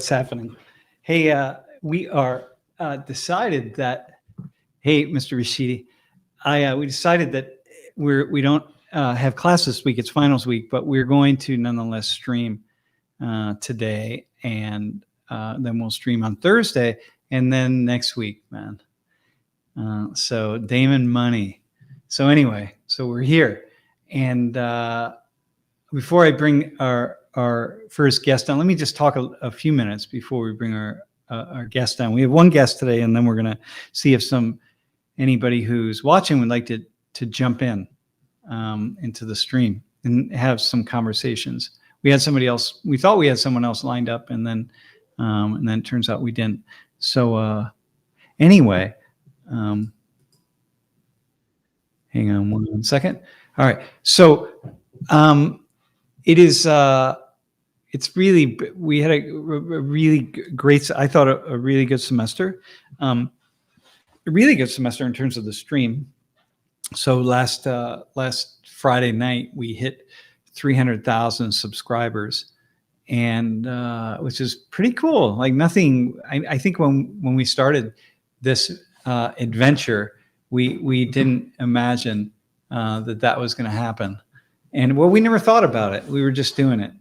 What's happening? Hey, we are decided that. Hey, Mr. Rashidi, we decided that we don't have class this week. It's finals week, but we're going to nonetheless stream today, and then we'll stream on Thursday, and then next week, man. So Damon Money. So anyway, so we're here, and before I bring our first guest on, let me just talk a few minutes before we bring our guest on. We have one guest today, and then we're going to see if anybody who's watching would like to jump in into the stream and have some conversations. We had somebody else. We thought we had someone else lined up, and then it turns out we didn't. So anyway, hang on one second. All right. So it is. It's really. We had a really great. I thought a really good semester. A really good semester in terms of the stream. So last Friday night we hit 300,000 subscribers, and which is pretty cool. Like nothing. I think when we started this adventure, we didn't imagine that was going to happen. And well, we never thought about it. We were just doing it,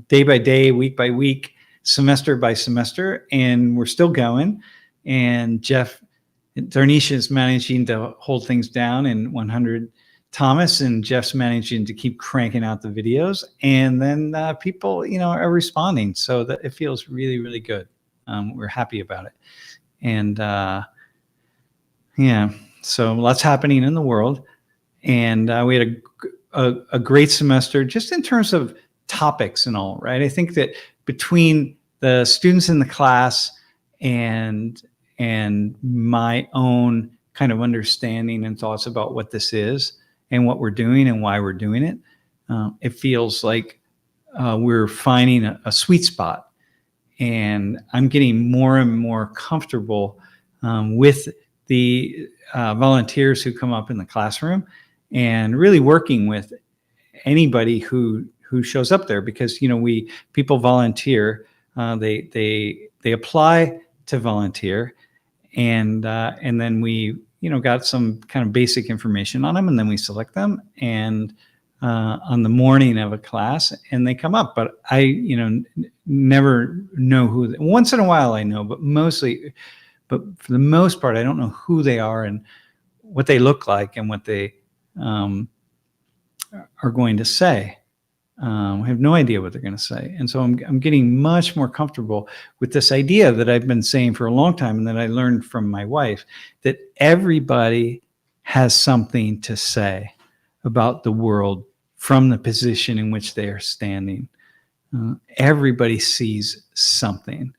day by day, week by week, semester by semester, and we're still going. And Darnisha is managing to hold things down in 100 Thomas, and Jeff's managing to keep cranking out the videos. And then people, are responding, so that it feels really, really good. We're happy about it. And yeah, so lots happening in the world. And we had a great semester just in terms of topics and all, right? I think that between the students in the class and my own kind of understanding and thoughts about what this is and what we're doing and why we're doing it, it feels like we're finding a sweet spot. And I'm getting more and more comfortable with the volunteers who come up in the classroom, and really working with anybody who shows up there, because people volunteer, they apply to volunteer, and then we got some kind of basic information on them, and then we select them, and on the morning of a class, and they come up. But I never know who. Once in a while I know, but for the most part I don't know who they are and what they look like and what they are going to say. I have no idea what they're going to say. And so I'm getting much more comfortable with this idea that I've been saying for a long time, and that I learned from my wife, that everybody has something to say about the world from the position in which they are standing. Everybody sees something.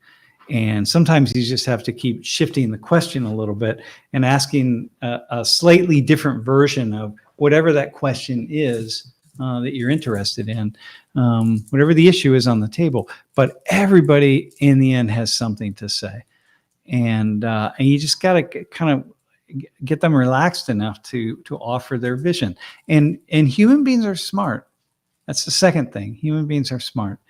And sometimes you just have to keep shifting the question a little bit and asking a slightly different version of whatever that question is that you're interested in, whatever the issue is on the table. But everybody in the end has something to say. And you just got to kind of get them relaxed enough to offer their vision. And human beings are smart. That's the second thing. Human beings are smart.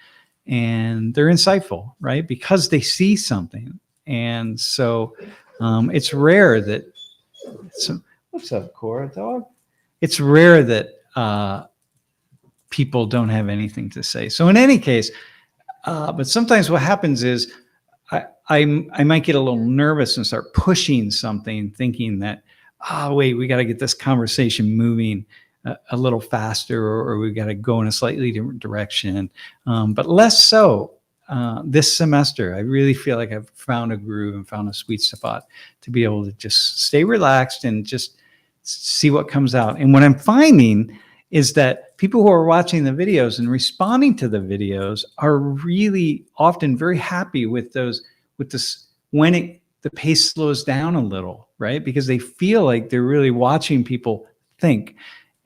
And they're insightful, right? Because they see something. And so it's rare that, what's up, Cora, dog? It's rare that people don't have anything to say. So in any case, but sometimes what happens is I might get a little nervous and start pushing something, thinking that, wait, we got to get this conversation moving a little faster, or we got to go in a slightly different direction. But less so this semester. I really feel like I've found a groove and found a sweet spot to be able to just stay relaxed and just see what comes out. And what I'm finding is that people who are watching the videos and responding to the videos are really often very happy with this when the pace slows down a little, right? Because they feel like they're really watching people think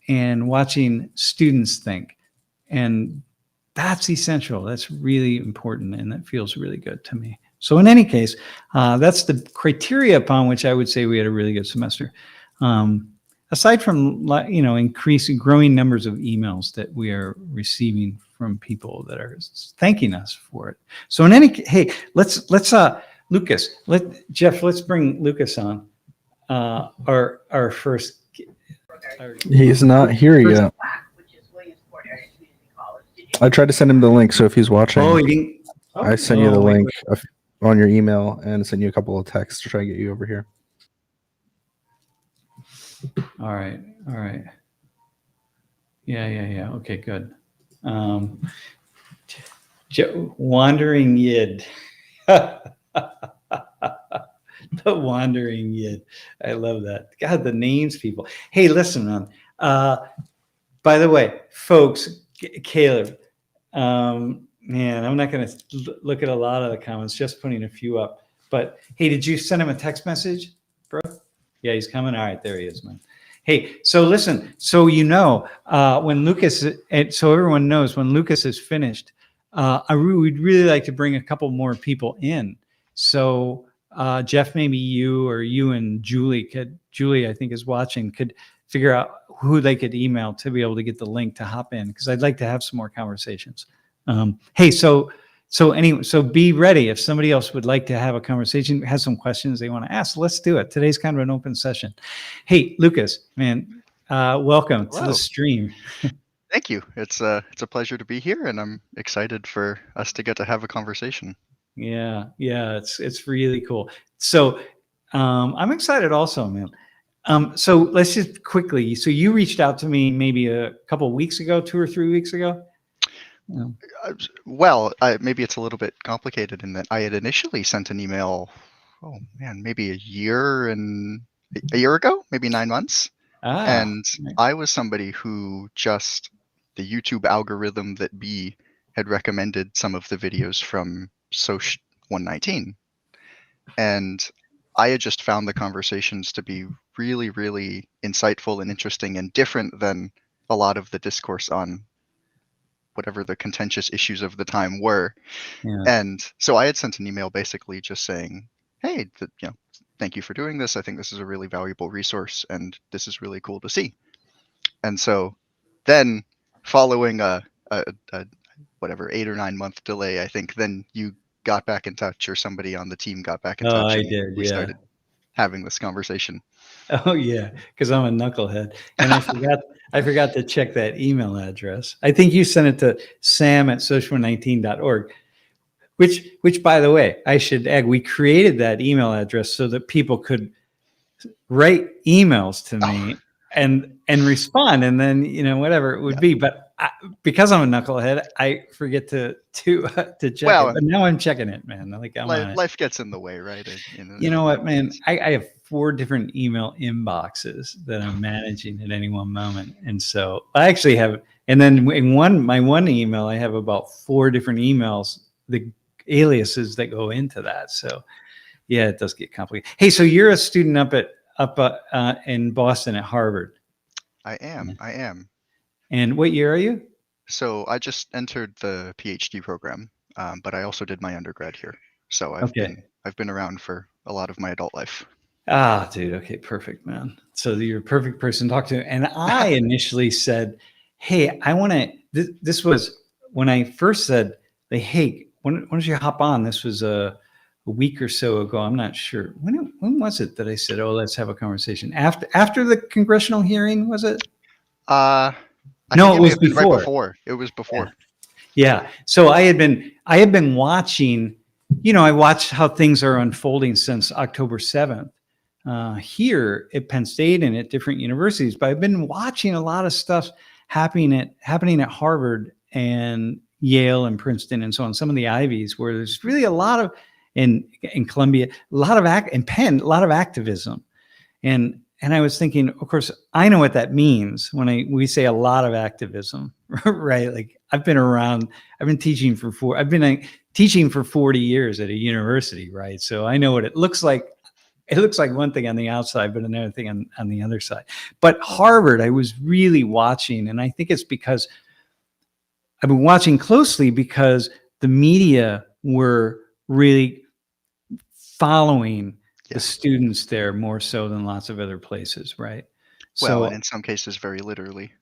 and watching students think. And that's essential. That's really important. And that feels really good to me. So in any case, that's the criteria upon which I would say we had a really good semester. aside from, increasing, growing numbers of emails that we are receiving from people that are thanking us for it. So hey, let's Lucas, Jeff, let's bring Lucas on. Our first. He's not here yet. I tried to send him the link, so if he's watching, I sent you the link on your email and sent you a couple of texts to try to get you over here. All right. Yeah. Okay, good. Wandering Yid. The Wandering Yid. I love that. God, the names, people. Hey, listen, man. By the way, folks, Caleb, man, I'm not going to look at a lot of the comments, just putting a few up. But hey, did you send him a text message, bro? Yeah, he's coming. All right, there he is, man. Hey, so listen, so when Lucas, and so everyone knows when Lucas is finished, we'd really like to bring a couple more people in. So Jeff, maybe you and Julie, I think is watching, could figure out who they could email to be able to get the link to hop in, because I'd like to have some more conversations. Hey, so be ready. If somebody else would like to have a conversation, has some questions they want to ask, let's do it. Today's kind of an open session. Hey, Lucas, man, welcome to the stream. Thank you. It's a pleasure to be here, and I'm excited for us to get to have a conversation. Yeah, it's really cool. So I'm excited also, man. So let's just quickly. So you reached out to me maybe a couple of weeks ago, 2 or 3 weeks ago. Well, maybe it's a little bit complicated in that I had initially sent an email. Oh man, maybe a year ago, maybe 9 months. And I was somebody who just the YouTube algorithm that B had recommended some of the videos from Soc 119, and I had just found the conversations to be really, really insightful and interesting and different than a lot of the discourse on whatever the contentious issues of the time were. Yeah. And so I had sent an email basically just saying, hey, thank you for doing this. I think this is a really valuable resource, and this is really cool to see. And so then following a whatever 8 or 9 month delay, I think then you got back in touch, or somebody on the team got back in touch. I and did. We started having this conversation. Oh yeah, because I'm a knucklehead, and I forgot to check that email address. I think you sent it to sam@social19.org, which by the way, I should add, we created that email address so that people could write emails to me and respond, and then whatever it would be. But because I'm a knucklehead, I forget to check it. But now I'm checking it, man. Like life gets in the way, right? You know what, man? I have 4 different email inboxes that I'm managing at any one moment, and so I actually have. And then in my one email, I have about 4 different emails, the aliases that go into that. So yeah, it does get complicated. Hey, so you're a student up in Boston at Harvard. I am. And what year are you? So I just entered the PhD program, but I also did my undergrad here. So I've been around for a lot of my adult life. Ah, dude. Okay, perfect, man. So you're a perfect person to talk to. And I initially said, hey, I want to. This was when I first said, hey, when don't you hop on? This was a week or so ago. I'm not sure. When was it that I said, oh, let's have a conversation? After the congressional hearing, was it? No, it was before. Right before. It was before. Yeah. So I had been watching. I watched how things are unfolding since October 7th here at Penn State and at different universities. But I've been watching a lot of stuff happening at Harvard and Yale and Princeton and so on, some of the Ivies, where there's really a lot of in Columbia, a lot of Penn, a lot of activism. And I was thinking, of course, I know what that means when we say a lot of activism, right? Like I've been teaching for 40 years at a university, right? So I know what it looks like. It looks like one thing on the outside, but another thing on the other side. But Harvard, I was really watching, and I think it's because I've been watching closely because the media were really following the students there more so than lots of other places, right? So, well, and in some cases, very literally.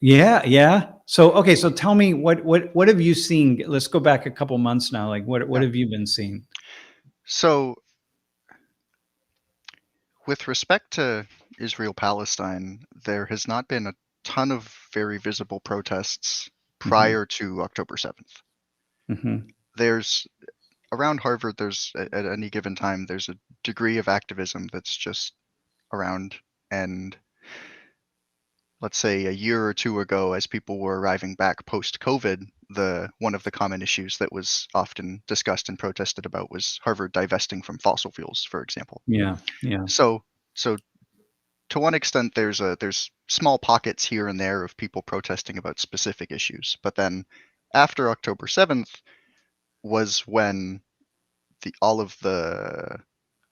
Yeah, yeah. So, okay, so tell me what have you seen? Let's go back a couple months now. Like, what Yeah. have you been seeing? So, with respect to Israel-Palestine, there has not been a ton of very visible protests prior to October 7th. Mm-hmm. There's around Harvard, there's at any given time, there's a degree of activism that's just around. And let's say a year or two ago, as people were arriving back post-COVID, one of the common issues that was often discussed and protested about was Harvard divesting from fossil fuels, for example. Yeah, yeah. So to one extent, there's small pockets here and there of people protesting about specific issues. But then after October 7th was when all of the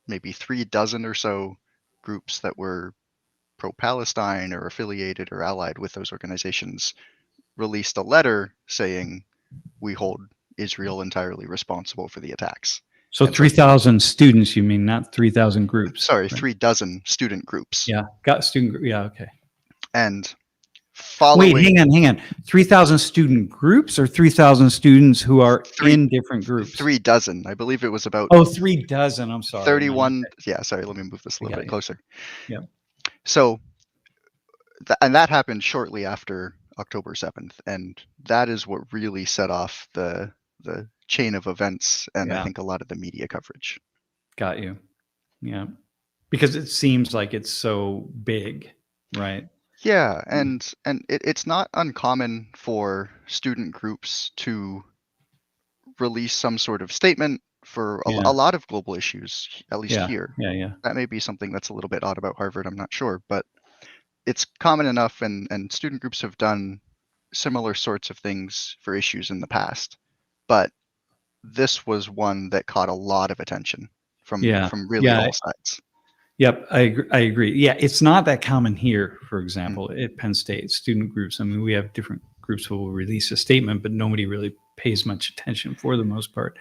maybe 3 dozen or so groups that were pro-Palestine or affiliated or allied with those organizations released a letter saying we hold Israel entirely responsible for the attacks. So And 3,000 students, you mean, not 3,000 groups? sorry, right? 3 dozen student groups. Yeah, got student group. Yeah, okay. And following. Wait, hang on. 3,000 student groups or 3,000 students who are in different groups? 3 dozen. I believe it was about. Oh, 3 dozen. I'm sorry. 31. Okay. Yeah, sorry. Let me move this a little bit closer. Yeah. So, and that happened shortly after October 7th, and that is what really set off the chain of events, and I think a lot of the media coverage. Got you. Yeah, because it seems like it's so big, right? Yeah, and it's not uncommon for student groups to release some sort of statement for a lot of global issues, at least here. Yeah. That may be something that's a little bit odd about Harvard, I'm not sure, but it's common enough, and student groups have done similar sorts of things for issues in the past. But this was one that caught a lot of attention from really all sides. Yep, I agree. Yeah, it's not that common here, for example, at Penn State, student groups. I mean, we have different groups who will release a statement, but nobody really pays much attention for the most part.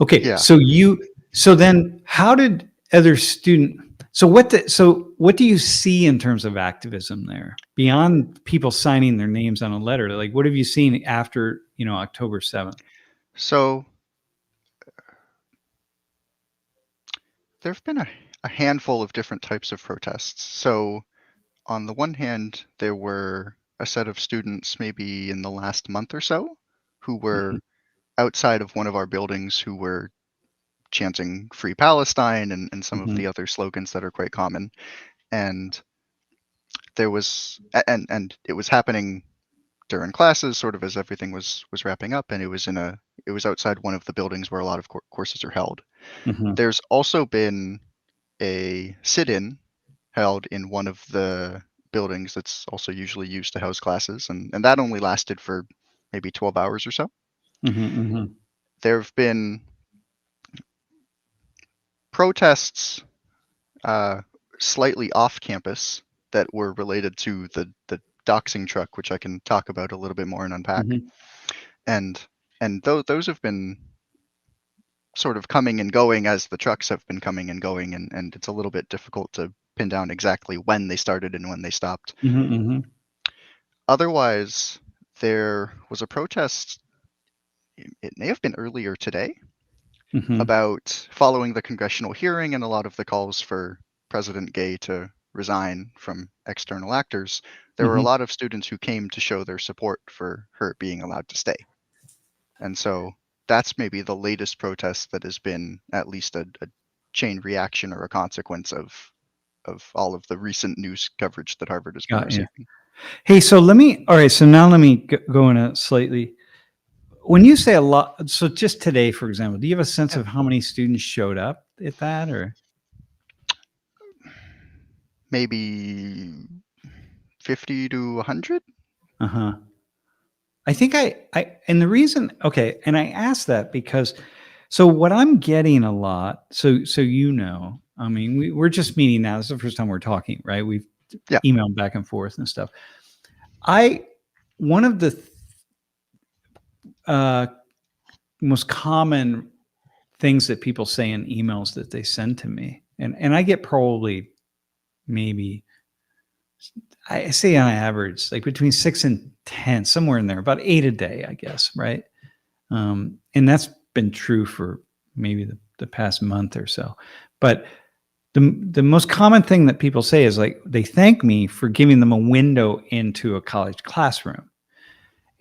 Okay, so then how did other so what do you see in terms of activism there beyond people signing their names on a letter? Like, what have you seen after, October 7th? So there have been a handful of different types of protests. So on the one hand, there were a set of students maybe in the last month or so who were outside of one of our buildings who were chanting Free Palestine and some of the other slogans that are quite common. And there was, and it was happening during classes, sort of as everything was wrapping up, and it was outside one of the buildings where a lot of courses are held. There's also been a sit-in held in one of the buildings that's also usually used to house classes, and that only lasted for maybe 12 hours or so. There have been protests slightly off campus that were related to the doxing truck, which I can talk about a little bit more and unpack. And those have been sort of coming and going as the trucks have been coming and going, and it's a little bit difficult to pin down exactly when they started and when they stopped. Otherwise, there was a protest, it may have been earlier today, about following the congressional hearing and a lot of the calls for President Gay to resign from external actors. There were a lot of students who came to show their support for her being allowed to stay. And so that's maybe the latest protest that has been at least a chain reaction or a consequence of all of the recent news coverage that Harvard has been receiving. Hey, so now let me go in a slightly, when you say a lot, so just today, for example, do you have a sense of how many students showed up at that, or? Maybe 50 to 100? I think and the reason, and I asked that because, so what I'm getting a lot, so I mean, we're just meeting now. This is the first time we're talking, right? We've emailed back and forth and stuff. One of the most common things that people say in emails that they send to me, and I get probably maybe I say on average, like between 6 and 10, somewhere in there, about 8 a day, I guess, right? And that's been true for maybe the past month or so. But the most common thing that people say is like they thank me for giving them a window into a college classroom.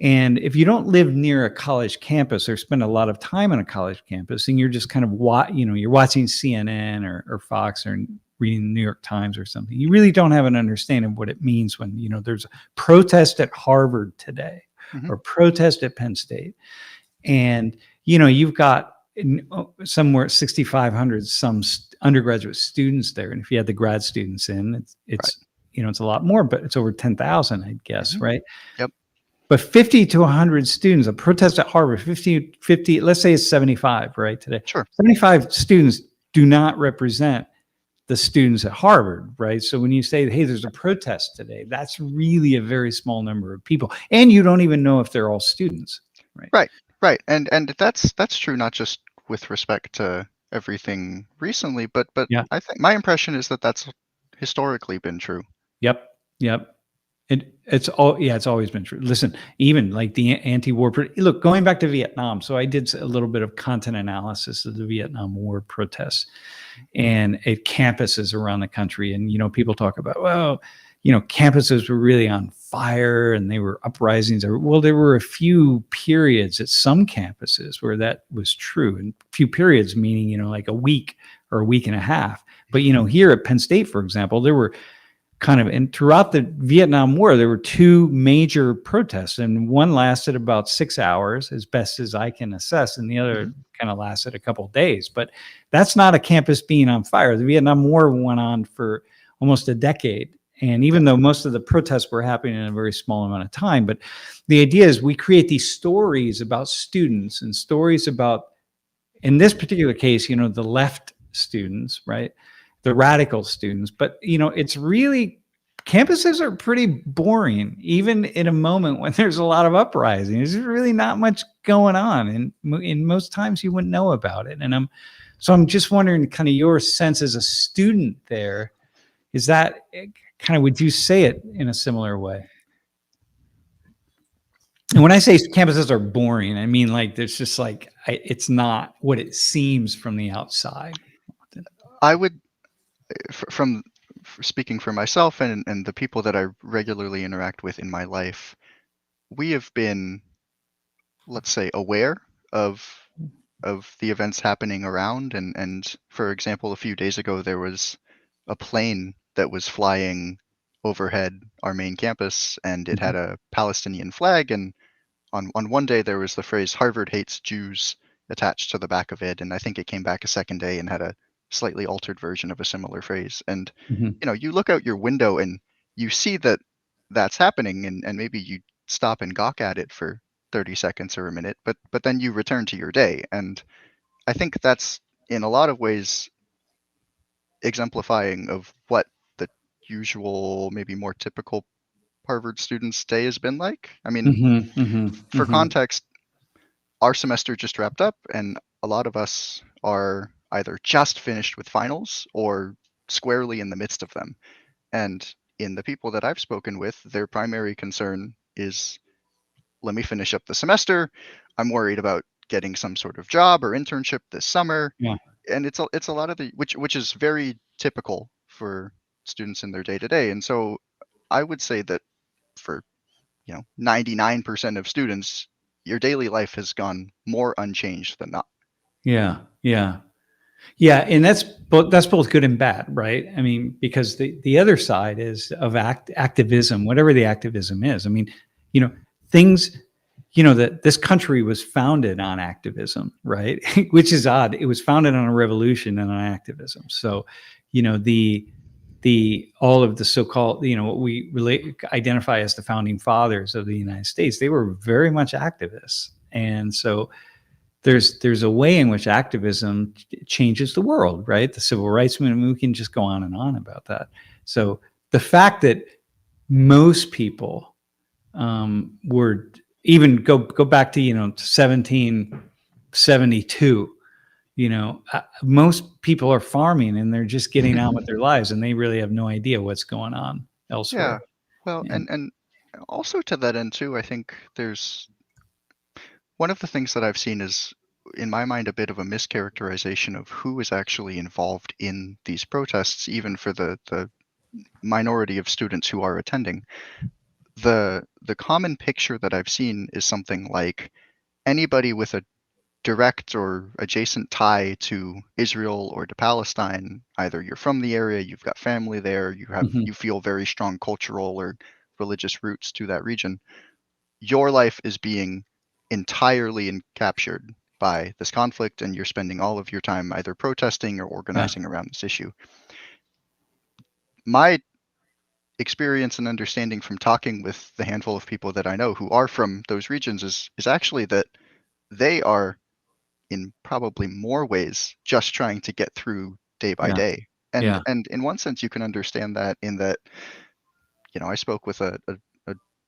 And if you don't live near a college campus or spend a lot of time on a college campus, and you're just kind of you're watching CNN or Fox or reading the New York Times or something, you really don't have an understanding of what it means when, there's a protest at Harvard today or protest at Penn State. And, you've got somewhere 6,500 some undergraduate students there. And if you had the grad students in, it's right. It's a lot more, but it's over 10,000, I guess, right? Yep. But 50 to 100 students, a protest at Harvard, 50, let's say it's 75, right, today. Sure. 75 students do not represent the students at Harvard, right? So when you say, hey, there's a protest today, that's really a very small number of people. And you don't even know if they're all students, right? Right. And that's true, not just with respect to everything recently, but yeah. I think my impression is that that's historically been true. Yep. It's always been true. Listen, even like the anti-war, look, going back to Vietnam. So I did a little bit of content analysis of the Vietnam War protests and at campuses around the country. And, people talk about, well, campuses were really on fire and they were uprisings. Well, there were a few periods at some campuses where that was true, and few periods meaning, like a week or a week and a half. But, here at Penn State, for example, there were and throughout the Vietnam War, there were two major protests, and one lasted about 6 hours, as best as I can assess, and the other kind of lasted a couple of days. But that's not a campus being on fire. The Vietnam War went on for almost a decade, and even though most of the protests were happening in a very small amount of time, but the idea is we create these stories about students and stories about, in this particular case, the left students, right? The radical students, but it's really, campuses are pretty boring, even in a moment when there's a lot of uprising. There's really not much going on, and in most times you wouldn't know about it. And I'm just wondering, kind of your sense as a student there, is that kind of, would you say it in a similar way? And when I say campuses are boring, I mean like there's just like it's not what it seems from the outside. I would. From speaking for myself and the people that I regularly interact with in my life, we have been, let's say, aware of the events happening around. And for example, a few days ago, there was a plane that was flying overhead our main campus, and it had a Palestinian flag. And on one day, there was the phrase "Harvard hates Jews" attached to the back of it. And I think it came back a second day and had a slightly altered version of a similar phrase. And you look out your window and you see that that's happening, and maybe you stop and gawk at it for 30 seconds or a minute, but then you return to your day. And I think that's in a lot of ways exemplifying of what the usual, maybe more typical Harvard student's day has been like. I mean, for context, our semester just wrapped up, and a lot of us are either just finished with finals or squarely in the midst of them. And in the people that I've spoken with, their primary concern is, let me finish up the semester. I'm worried about getting some sort of job or internship this summer. Yeah. And it's a lot of which is very typical for students in their day-to-day. And so I would say that for 99% of students, your daily life has gone more unchanged than not. Yeah. And that's both good and bad, right? I mean, because the other side is of activism, whatever the activism is. I mean, things, that this country was founded on activism, right? Which is odd. It was founded on a revolution and on activism. So, all of the so-called, what we identify as the founding fathers of the United States, they were very much activists. And so there's a way in which activism changes the world, right? The civil rights movement, we can just go on and on about that. So the fact that most people were, even go back to 1772, most people are farming and they're just getting on with their lives, and they really have no idea what's going on. elsewhere. Well, and also to that end too, I think there's one of the things that I've seen is, in my mind, a bit of a mischaracterization of who is actually involved in these protests, even for the minority of students who are attending. The common picture that I've seen is something like anybody with a direct or adjacent tie to Israel or to Palestine. Either you're from the area, you've got family there, you feel very strong cultural or religious roots to that region. Your life is being entirely captured by this conflict, and you're spending all of your time either protesting or organizing around this issue. My experience and understanding from talking with the handful of people that I know who are from those regions is actually that they are, in probably more ways, just trying to get through day by day. And in one sense, you can understand that, in that, I spoke with a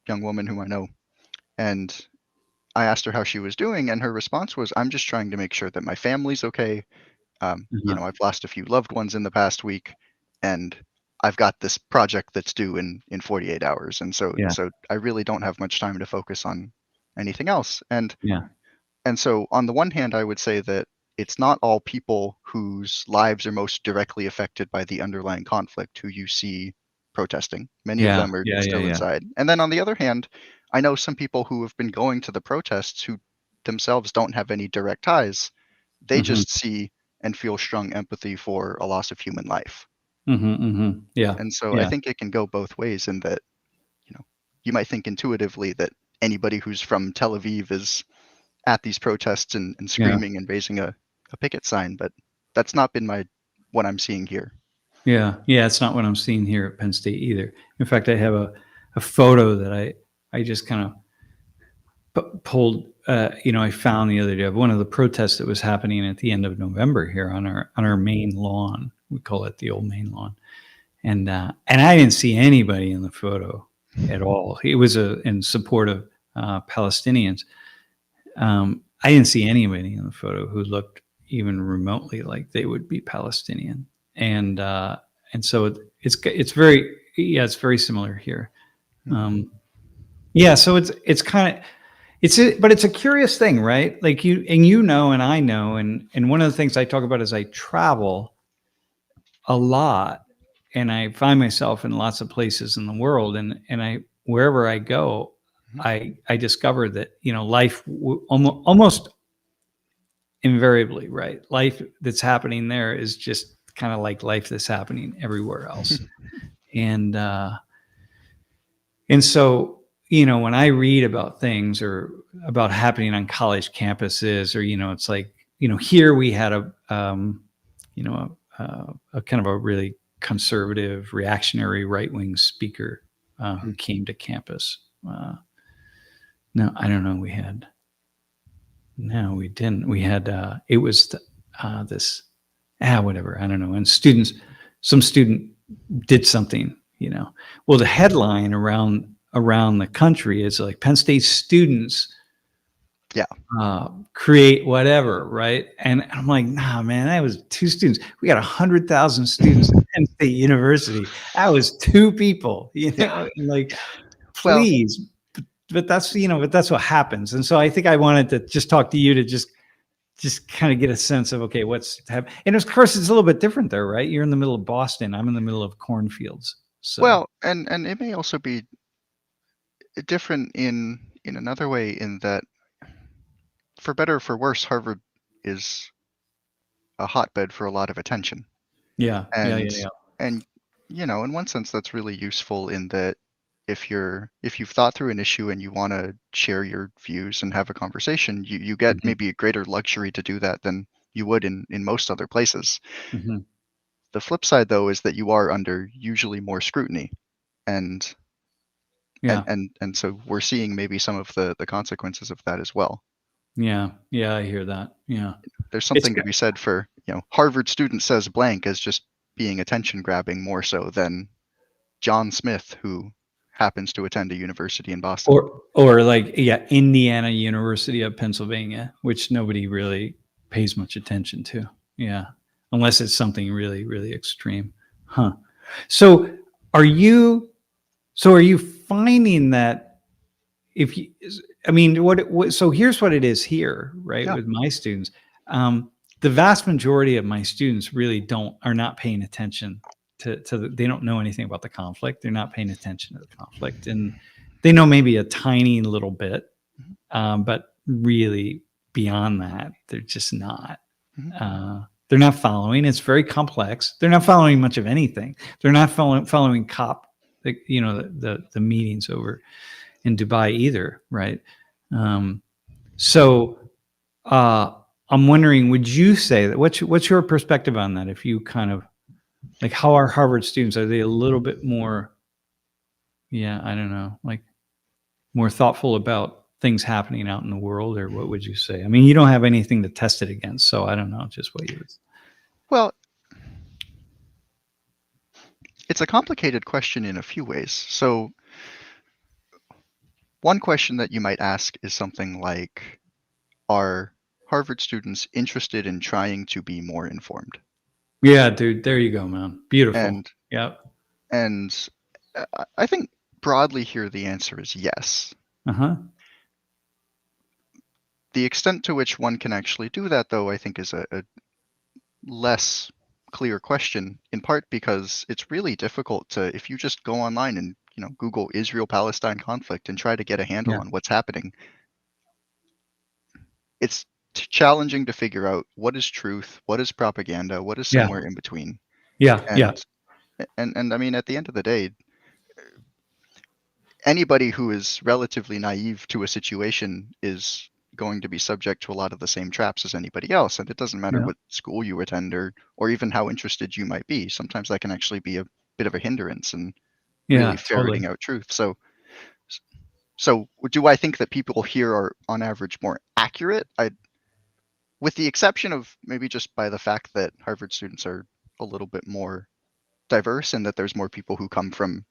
young woman whom I know, and I asked her how she was doing, and her response was, "I'm just trying to make sure that my family's okay. I've lost a few loved ones in the past week, and I've got this project that's due in 48 hours, and so I really don't have much time to focus on anything else." And so on the one hand, I would say that it's not all people whose lives are most directly affected by the underlying conflict who you see protesting. Many of them are still inside. And then on the other hand, I know some people who have been going to the protests who themselves don't have any direct ties. They just see and feel strong empathy for a loss of human life. And so I think it can go both ways, in that, you might think intuitively that anybody who's from Tel Aviv is at these protests and screaming and raising a picket sign, but that's not been what I'm seeing here. Yeah, it's not what I'm seeing here at Penn State either. In fact, I have a photo that I just kind of pulled, I found the other day of one of the protests that was happening at the end of November here on our main lawn. We call it the old main lawn, and I didn't see anybody in the photo at all. It was in support of Palestinians. I didn't see anybody in the photo who looked even remotely like they would be Palestinian, and so it's very similar here. So it's kind of but it's a curious thing, right? Like and I know, and one of the things I talk about is I travel a lot, and I find myself in lots of places in the world, and wherever I go, I discovered that, life almost invariably, right? Life that's happening there is just kind of like life that's happening everywhere else. And so, when I read about things or about happening on college campuses, or, it's like, here we had a kind of a really conservative, reactionary, right-wing speaker who came to campus. No, I don't know. No, we didn't. We had, it was this, whatever, I don't know. And some student did something, Well, the headline around the country is like, Penn State students create whatever, right? And I'm like, nah, man, that was 2 students. We got 100,000 students at Penn State University. That was 2 people, like, please. But that's what happens. And so I think I wanted to just talk to you to just kind of get a sense of, okay, what's happening. And of course, it's a little bit different there, right? You're in the middle of Boston. I'm in the middle of cornfields. So. Well, and it may also be different in another way, in that, for better or for worse, Harvard is a hotbed for a lot of attention. And in one sense, that's really useful, in that if you've thought through an issue and you want to share your views and have a conversation, you get maybe a greater luxury to do that than you would in most other places. The flip side, though, is that you are under usually more scrutiny, and so we're seeing maybe some of the consequences of that as well. I hear that. There's something to be said for, Harvard student says blank as just being attention grabbing, more so than John Smith, who happens to attend a university in Boston, or like Indiana University of Pennsylvania, which nobody really pays much attention to, unless it's something really, really extreme. So are you So are you finding that if you, I mean, so here's what it is here, right? With my students, the vast majority of my students really are not paying attention they don't know anything about the conflict. They're not paying attention to the conflict, and they know maybe a tiny little bit, but really beyond that, they're just not. They're not following. It's very complex. They're not following much of anything. They're not following the meetings over in Dubai either, right? So I'm wondering, would you say that what's your perspective on that? If you kind of like, how are Harvard students? Are they a little bit more, I don't know, like more thoughtful about things happening out in the world, or what would you say? I mean, you don't have anything to test it against, so I don't know, just what you would say. Well, it's a complicated question in a few ways. So one question that you might ask is something like, are Harvard students interested in trying to be more informed? Yeah, dude, there you go, man. Beautiful. And I think broadly here, the answer is yes. The extent to which one can actually do that, though, I think is a less clear question, in part because it's really difficult to, if you just go online and Google Israel-Palestine conflict and try to get a handle on what's happening, it's challenging to figure out what is truth, what is propaganda, what is somewhere in between. And I mean, at the end of the day, anybody who is relatively naive to a situation is going to be subject to a lot of the same traps as anybody else. And it doesn't matter what school you attend or even how interested you might be. Sometimes that can actually be a bit of a hindrance in really ferreting out truth. So do I think that people here are on average more accurate? With the exception of maybe just by the fact that Harvard students are a little bit more diverse and that there's more people who come from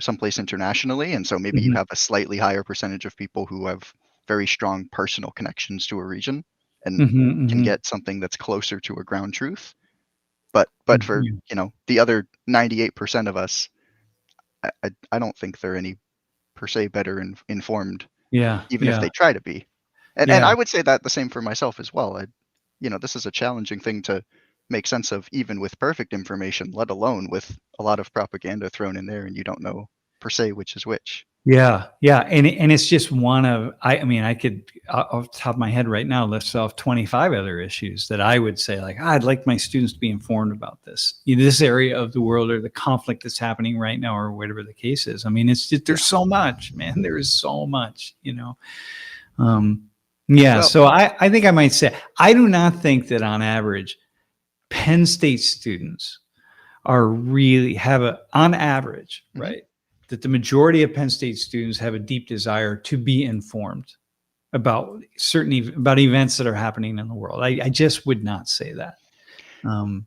someplace internationally. And so maybe you have a slightly higher percentage of people who have very strong personal connections to a region and can get something that's closer to a ground truth. But for, the other 98% of us, I don't think they're any per se better informed, even if they try to be. And I would say that the same for myself as well. This is a challenging thing to make sense of, even with perfect information, let alone with a lot of propaganda thrown in there and you don't know per se which is which. And it's just one of, I mean, I could off the top of my head right now list off 25 other issues that I would say, like, I'd like my students to be informed about this area of the world, or the conflict that's happening right now, or whatever the case is. I mean, it's just, there's so much, man. There is so much, So I think I might say, I do not think that on average Penn State students are really on average, right, that the majority of Penn State students have a deep desire to be informed about about events that are happening in the world. I just would not say that. And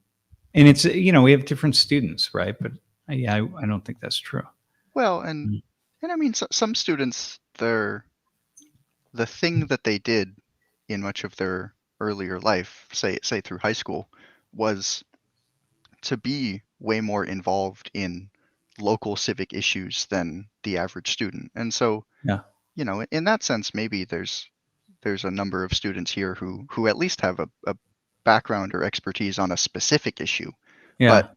it's, we have different students, right? But I don't think that's true. Well, and I mean, some students, the thing that they did in much of their earlier life, say through high school, was to be way more involved in local civic issues than the average student. And so, in that sense, maybe there's a number of students here who at least have a background or expertise on a specific issue. But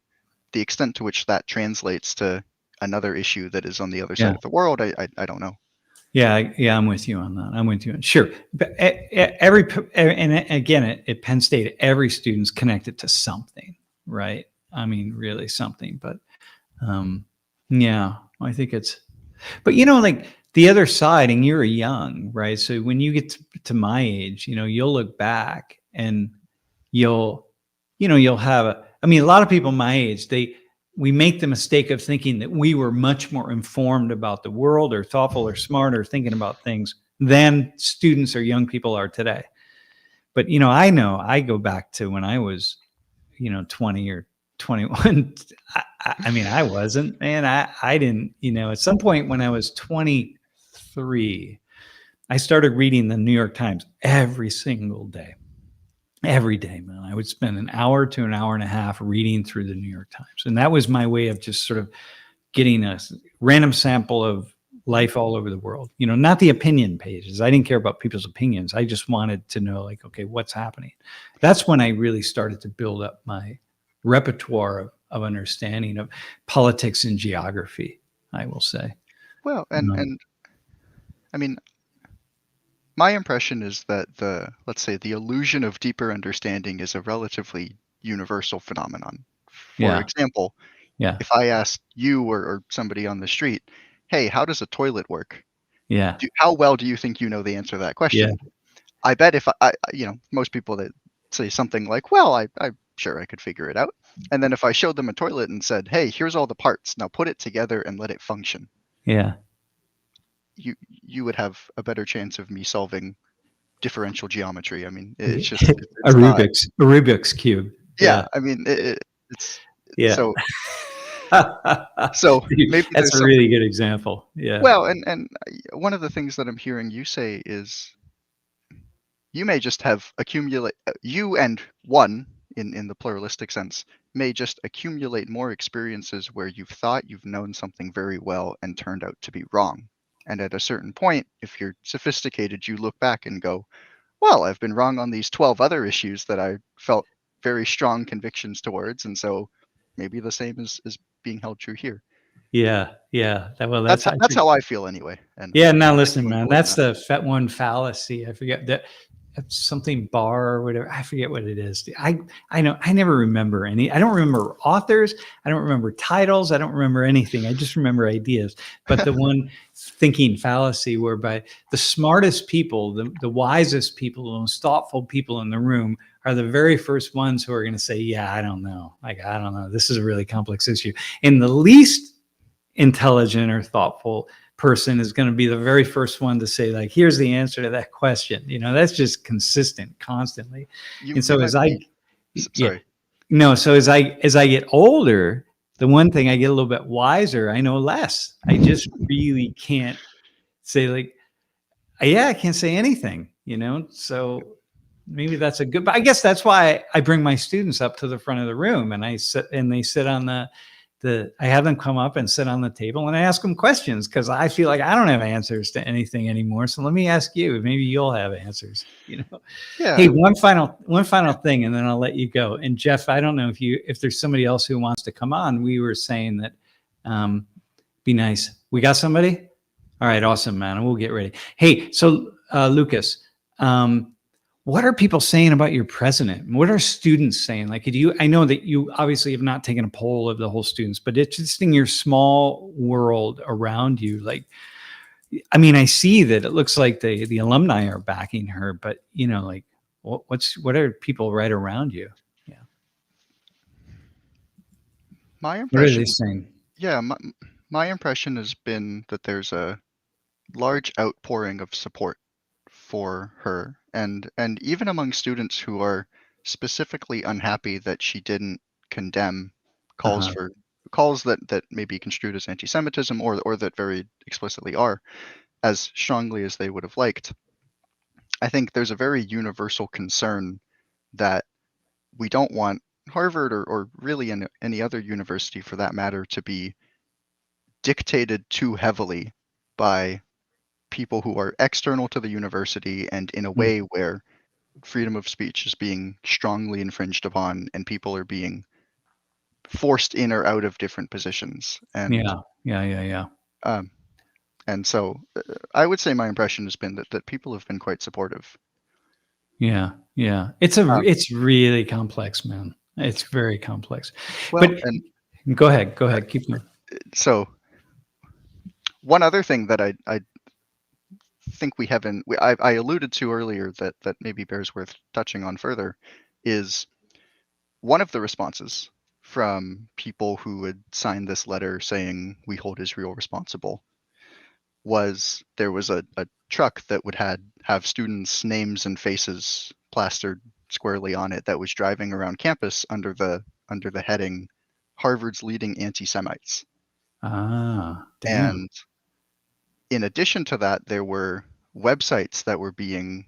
the extent to which that translates to another issue that is on the other side of the world, I don't know. I'm with you on that. I'm with you. Sure. But and again, at Penn State, every student's connected to something, right? I mean, really something. But I think it's, but like the other side, and you're young, right? So when you get to my age, you'll look back and you'll have a lot of people my age, we make the mistake of thinking that we were much more informed about the world, or thoughtful, or smart, or thinking about things than students or young people are today. But, I know I go back to when I was, 20 or 21. I mean, I wasn't, man. I didn't, at some point when I was 23, I started reading the New York Times every single day. Every day, man. I would spend an hour to an hour and a half reading through the New York Times. And that was my way of just sort of getting a random sample of life all over the world, not the opinion pages. I didn't care about people's opinions. I just wanted to know, like, okay, what's happening? That's when I really started to build up my repertoire of understanding of politics and geography, I will say. Well, and I mean, my impression is that let's say the illusion of deeper understanding is a relatively universal phenomenon. For example, if I asked you or somebody on the street, hey, how does a toilet work? How well do you think you know the answer to that question? I bet if most people that say something like, well, I'm sure I could figure it out. And then if I showed them a toilet and said, hey, here's all the parts, now put it together and let it function. You would have a better chance of me solving differential geometry. I mean, it's just a Rubik's cube. I mean, it's so. So maybe that's a really good example. Well, and one of the things that I'm hearing you say is you may just have you and one in the pluralistic sense may just accumulate more experiences where you've thought you've known something very well and turned out to be wrong. And at a certain point, if you're sophisticated, you look back and go, well, I've been wrong on these 12 other issues that I felt very strong convictions towards. And so maybe the same is being held true here. Well, that's how I feel anyway. And now listen, man, that's the one fallacy. I forget that. Something bar or whatever. I forget what it is. I know I never remember any. I don't remember authors. I don't remember titles. I don't remember anything. I just remember ideas. But the one thinking fallacy whereby the smartest people, the wisest people, the most thoughtful people in the room are the very first ones who are going to say, yeah, I don't know. Like, I don't know. This is a really complex issue. And the least intelligent or thoughtful person is going to be the very first one to say, like, here's the answer to that question. That's just consistent constantly. So as I get older, the one thing I get a little bit wiser, I know less. I just really can't say, like, I can't say anything, so maybe that's but I guess that's why I bring my students up to the front of the room and they sit on I have them come up and sit on the table and I ask them questions because I feel like I don't have answers to anything anymore. So let me ask you, maybe you'll have answers, Hey, one final thing, and then I'll let you go. And Jeff, I don't know if there's somebody else who wants to come on. We were saying that, be nice. We got somebody? All right. Awesome, man. We'll get ready. Hey, so, Lucas, what are people saying about your president? What are students saying? Like, I know that you obviously have not taken a poll of the whole students, but it's just in your small world around you. Like, I mean, I see that it looks like the alumni are backing her, but like, what are people right around you? My impression. What are they saying? Yeah, my impression has been that there's a large outpouring of support for her, and even among students who are specifically unhappy that she didn't condemn calls that may be construed as anti-Semitism or that very explicitly are, as strongly as they would have liked. I think there's a very universal concern that we don't want Harvard or really any other university for that matter to be dictated too heavily by people who are external to the university and in a way where freedom of speech is being strongly infringed upon and people are being forced in or out of different positions. And and so I would say my impression has been that people have been quite supportive. It's really complex, man. It's very complex. Well, but go ahead, keep going. So one other thing that I think I alluded to earlier that maybe bears worth touching on further is one of the responses from people who had signed this letter saying we hold Israel responsible was there was a truck that would have students' names and faces plastered squarely on it that was driving around campus under the heading Harvard's leading anti-Semites. Damn. And in addition to that, there were websites that were being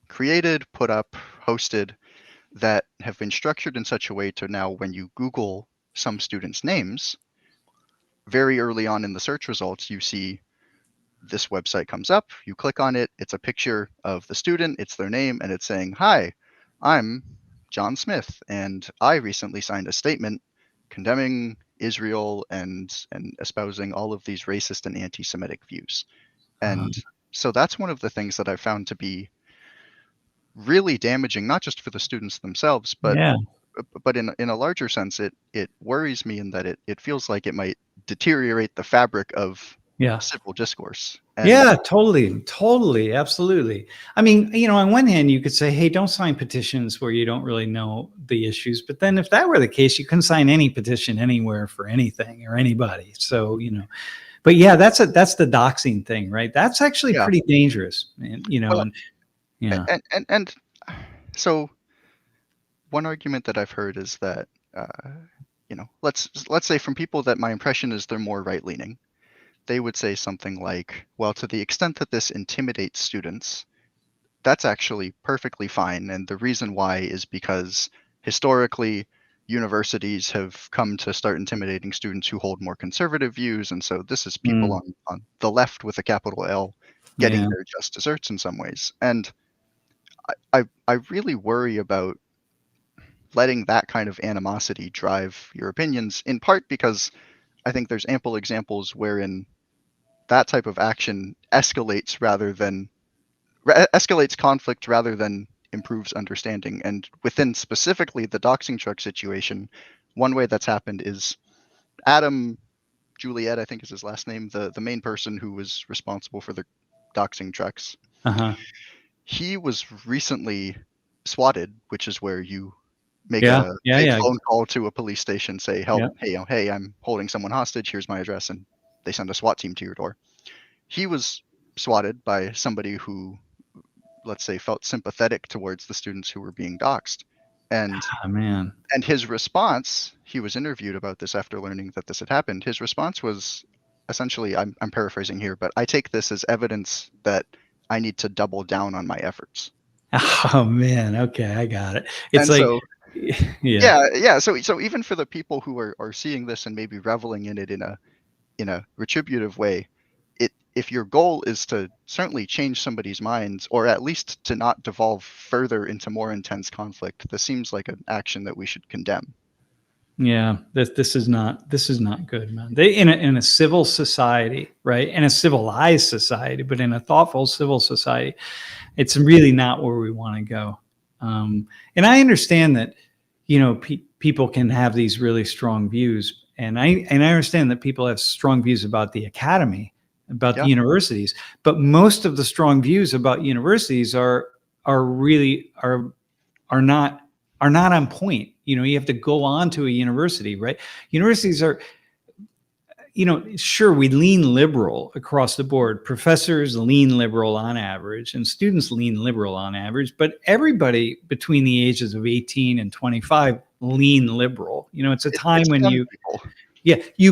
created, put up, hosted that have been structured in such a way to now when you Google some students' names, very early on in the search results, you see this website comes up, you click on it, it's a picture of the student, it's their name, and it's saying, "Hi, I'm John Smith, and I recently signed a statement condemning Israel and espousing all of these racist and anti-Semitic views." And so that's one of the things that I found to be really damaging, not just for the students themselves, but Yeah. in a larger sense, it worries me in that it feels like it might deteriorate the fabric of Yeah. civil discourse. And Yeah, totally, absolutely. I mean, on one hand, you could say, hey, don't sign petitions where you don't really know the issues. But then if that were the case, you couldn't sign any petition anywhere for anything or anybody. So, but yeah, that's the doxing thing, right? That's actually yeah, pretty dangerous. And, well, yeah. and so one argument that I've heard is that, let's say from people that my impression is they're more right-leaning, they would say something like, well, to the extent that this intimidates students, that's actually perfectly fine. And the reason why is because historically, universities have come to start intimidating students who hold more conservative views. And so this is people on the left with a capital L getting Yeah. their just desserts in some ways. And I really worry about letting that kind of animosity drive your opinions, in part because I think there's ample examples wherein that type of action escalates conflict rather than improves understanding. And within specifically the doxing truck situation, one way that's happened is Adam Juliet, I think is his last name, the main person who was responsible for the doxing trucks. He was recently swatted, which is where you make a phone call to a police station, say, help, hey, I'm holding someone hostage, here's my address, and they send a SWAT team to your door. He was swatted by somebody who, let's say, felt sympathetic towards the students who were being doxxed. And and his response, he was interviewed about this after learning that this had happened. His response was essentially, I'm paraphrasing here, but I take this as evidence that I need to double down on my efforts. Oh man, okay, I got it. It's and like, so, yeah. So even for the people who are seeing this and maybe reveling in it in a retributive way, if your goal is to certainly change somebody's minds, or at least to not devolve further into more intense conflict, this seems like an action that we should condemn. Yeah, this is not good, man. In a civil society, right? In a civilized society, but in a thoughtful civil society, it's really not where we want to go. And I understand that, people can have these really strong views, and I understand that people have strong views about the academy, about the universities, but most of the strong views about universities are not on point. You have to go on to a university, right? Universities are, sure, we lean liberal across the board. Professors lean liberal on average, and students lean liberal on average, but everybody between the ages of 18 and 25 lean liberal. It's a time when you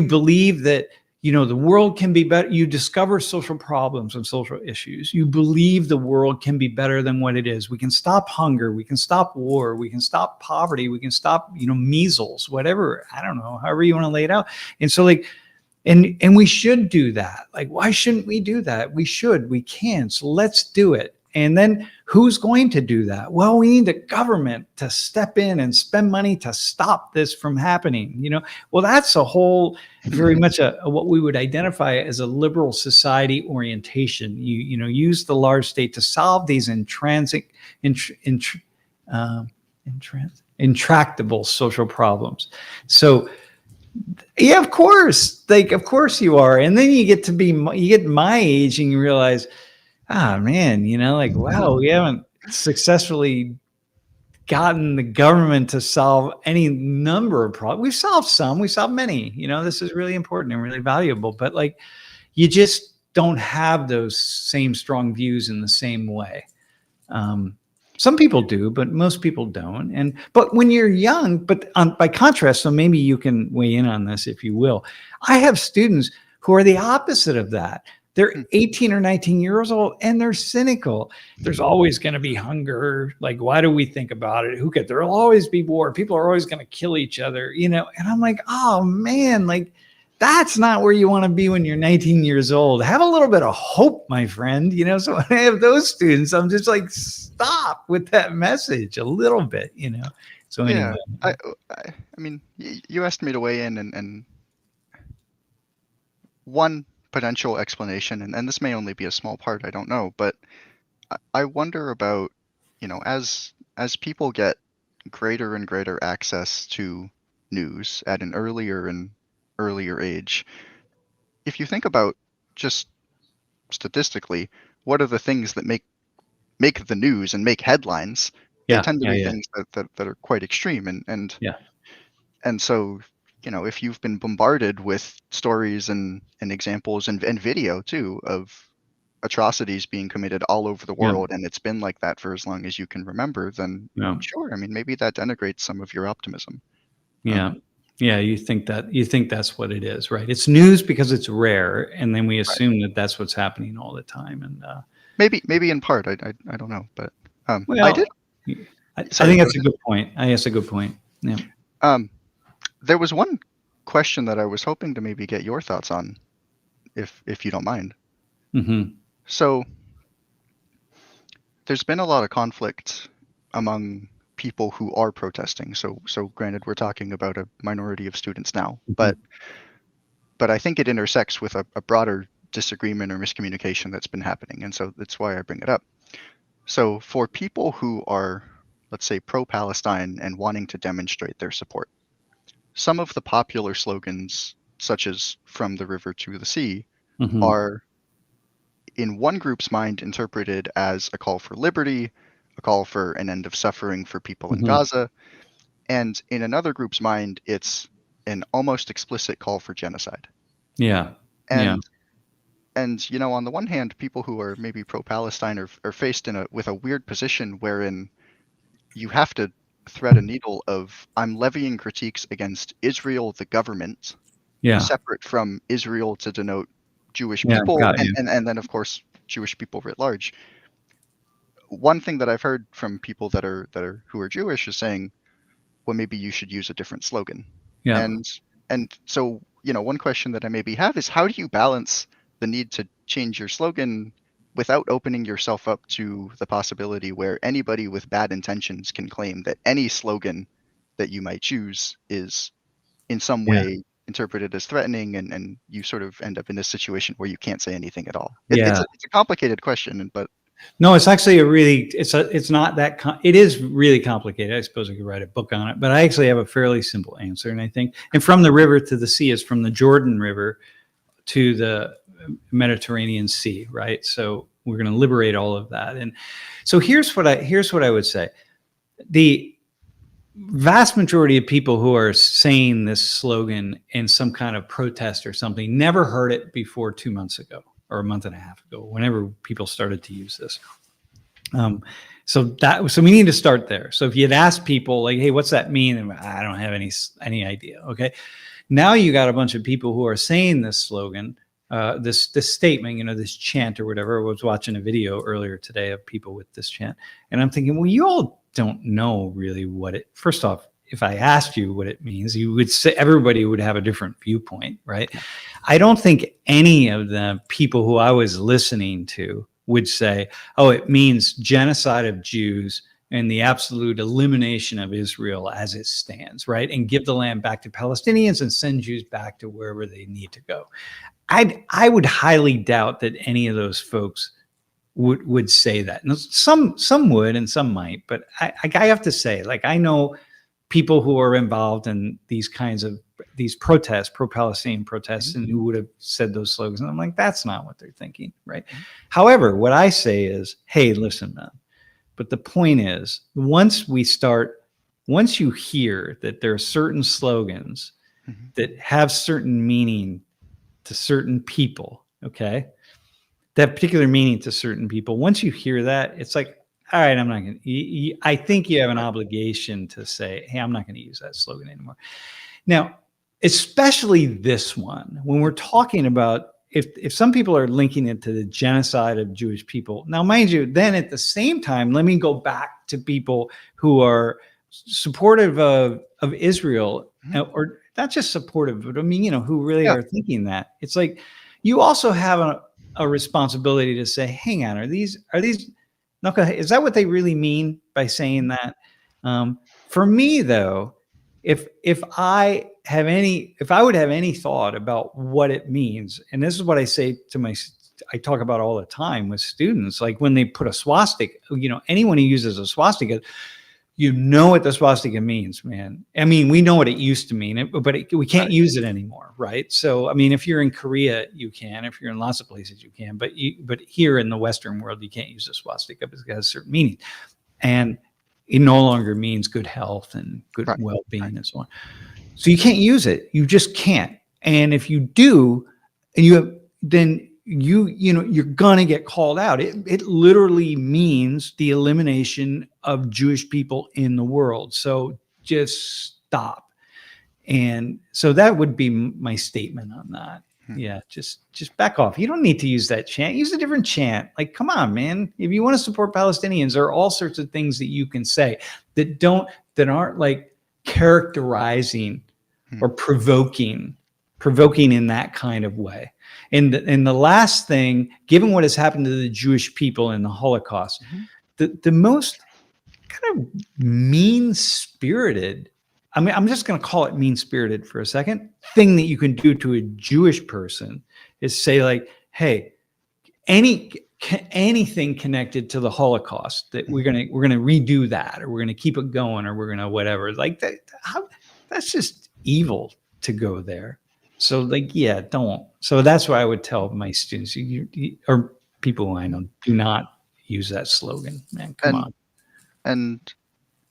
believe that, the world can be better. You discover social problems and social issues. You believe the world can be better than what it is. We can stop hunger. We can stop war. We can stop poverty. We can stop, measles, whatever. I don't know, however you want to lay it out. And so and we should do that. Like, why shouldn't we do that? We should, we can. So let's do it. And then who's going to do that? Well, we need the government to step in and spend money to stop this from happening. Well, that's a whole very much a what we would identify as a liberal society orientation. Use the large state to solve these intractable social problems. So yeah, of course, of course you are. And then you get my age and you realize, man, wow, we haven't successfully gotten the government to solve any number of problems. We've solved some, we solved many. This is really important and really valuable, but you just don't have those same strong views in the same way. Some people do, but most people don't. But when you're young, by contrast, so maybe you can weigh in on this if you will. I have students who are the opposite of that. They're 18 or 19 years old and they're cynical. There's always going to be hunger. Like, why do we think about it? Who could? There'll always be war. People are always going to kill each other, And I'm like, oh man, That's not where you want to be when you're 19 years old. Have a little bit of hope, my friend. You know, so when I have those students, I'm just like, stop with that message a little bit, you know. So Yeah, anyway. I mean, you asked me to weigh in, and one potential explanation, and this may only be a small part, I don't know, but I wonder about, you know, as people get greater and greater access to news at an earlier and earlier age, if you think about just statistically, what are the things that make the news and make headlines? They tend to be things that are quite extreme, and so, you know, if you've been bombarded with stories and examples and video too of atrocities being committed all over the world, and it's been like that for as long as you can remember, then sure, I mean, maybe that denigrates some of your optimism. Yeah, you think that's what it is, right? It's news because it's rare, and then we assume that that's what's happening all the time. And maybe in part, I don't know, but well, I did. I think that's a good point. I guess a good point. Yeah. There was one question that I was hoping to maybe get your thoughts on, if you don't mind. Mm-hmm. So there's been a lot of conflict among people who are protesting. So granted, we're talking about a minority of students now, but I think it intersects with a broader disagreement or miscommunication that's been happening, and so that's why I bring it up. So for people who are, let's say, pro-Palestine and wanting to demonstrate their support, some of the popular slogans, such as "From the river to the sea," are in one group's mind interpreted as a call for liberty, a call for an end of suffering for people in Gaza, and in another group's mind, it's an almost explicit call for genocide. And you know, on the one hand, people who are maybe pro-Palestine are faced with a weird position wherein you have to thread a needle of, I'm levying critiques against Israel, the government, separate from Israel to denote Jewish people, and then of course Jewish people writ large. One thing that I've heard from people who are Jewish is saying, well, maybe you should use a different slogan. And so, you know, one question that I maybe have is, how do you balance the need to change your slogan without opening yourself up to the possibility where anybody with bad intentions can claim that any slogan that you might choose is in some way interpreted as threatening, and you sort of end up in this situation where you can't say anything at all? It's a complicated question, but no, it's actually it's not that, it is really complicated. I suppose I could write a book on it, but I actually have a fairly simple answer. And I think, and from the river to the sea is from the Jordan River to the Mediterranean Sea, right? So we're going to liberate all of that. And so here's what I would say. The vast majority of people who are saying this slogan in some kind of protest or something never heard it before 2 months ago or a month and a half ago, whenever people started to use this. So we need to start there. So if you had asked people like, hey, what's that mean? And I don't have any idea. Okay. Now you got a bunch of people who are saying this slogan, this statement, you know, this chant or whatever. I was watching a video earlier today of people with this chant, and I'm thinking, well, you all don't know really what it, first off, if I asked you what it means, you would say everybody would have a different viewpoint, right? I don't think any of the people who I was listening to would say, oh, it means genocide of Jews and the absolute elimination of Israel as it stands, right? And give the land back to Palestinians and send Jews back to wherever they need to go. I would highly doubt that any of those folks would say that. Now, some would and some might, but I have to say, like, I know people who are involved in these kinds of these protests, pro-Palestinian protests, and who would have said those slogans. And I'm like, that's not what they're thinking, right? However, what I say is, hey, listen, man. But the point is, once you hear that there are certain slogans that have certain meaning to certain people, okay, that particular meaning to certain people, once you hear that, it's like, all right, I'm not going to, I think you have an obligation to say, hey, I'm not going to use that slogan anymore. Now, especially this one, when we're talking about, if some people are linking it to the genocide of Jewish people, now, mind you, then at the same time, let me go back to people who are supportive of Israel, or not just supportive, but I mean, who really are thinking that. It's like you also have a responsibility to say, hang on, are these is that what they really mean by saying that? For me, though, if I would have any thought about what it means, and this is what I say to I talk about all the time with students, like when they put a swastika, anyone who uses a swastika, what the swastika means, man. I mean, we know what it used to mean, but we can't use it anymore, right? So, I mean, if you're in Korea, you can. If you're in lots of places, you can. But here in the Western world, you can't use a swastika because it has a certain meaning. And it no longer means good health and good well-being and so on. So you can't use it. You just can't. And if you do, and then you're gonna get called out. It literally means the elimination of Jewish people in the world. So just stop. And so that would be my statement on that. Yeah, just back off. You don't need to use that chant. Use a different chant. Like, come on, man. If you want to support Palestinians, there are all sorts of things that you can say that aren't like characterizing or provoking in that kind of way. And the last thing, given what has happened to the Jewish people in the Holocaust, the most kind of mean-spirited, I mean, I'm just going to call it mean-spirited for a second, thing that you can do to a Jewish person is say like, hey, anything connected to the Holocaust, that we're gonna redo that, or we're gonna keep it going, or we're gonna whatever. Like that, that's just evil to go there. So like, yeah, don't. So that's why I would tell my students, or people who I know, do not use that slogan, man. Come on. And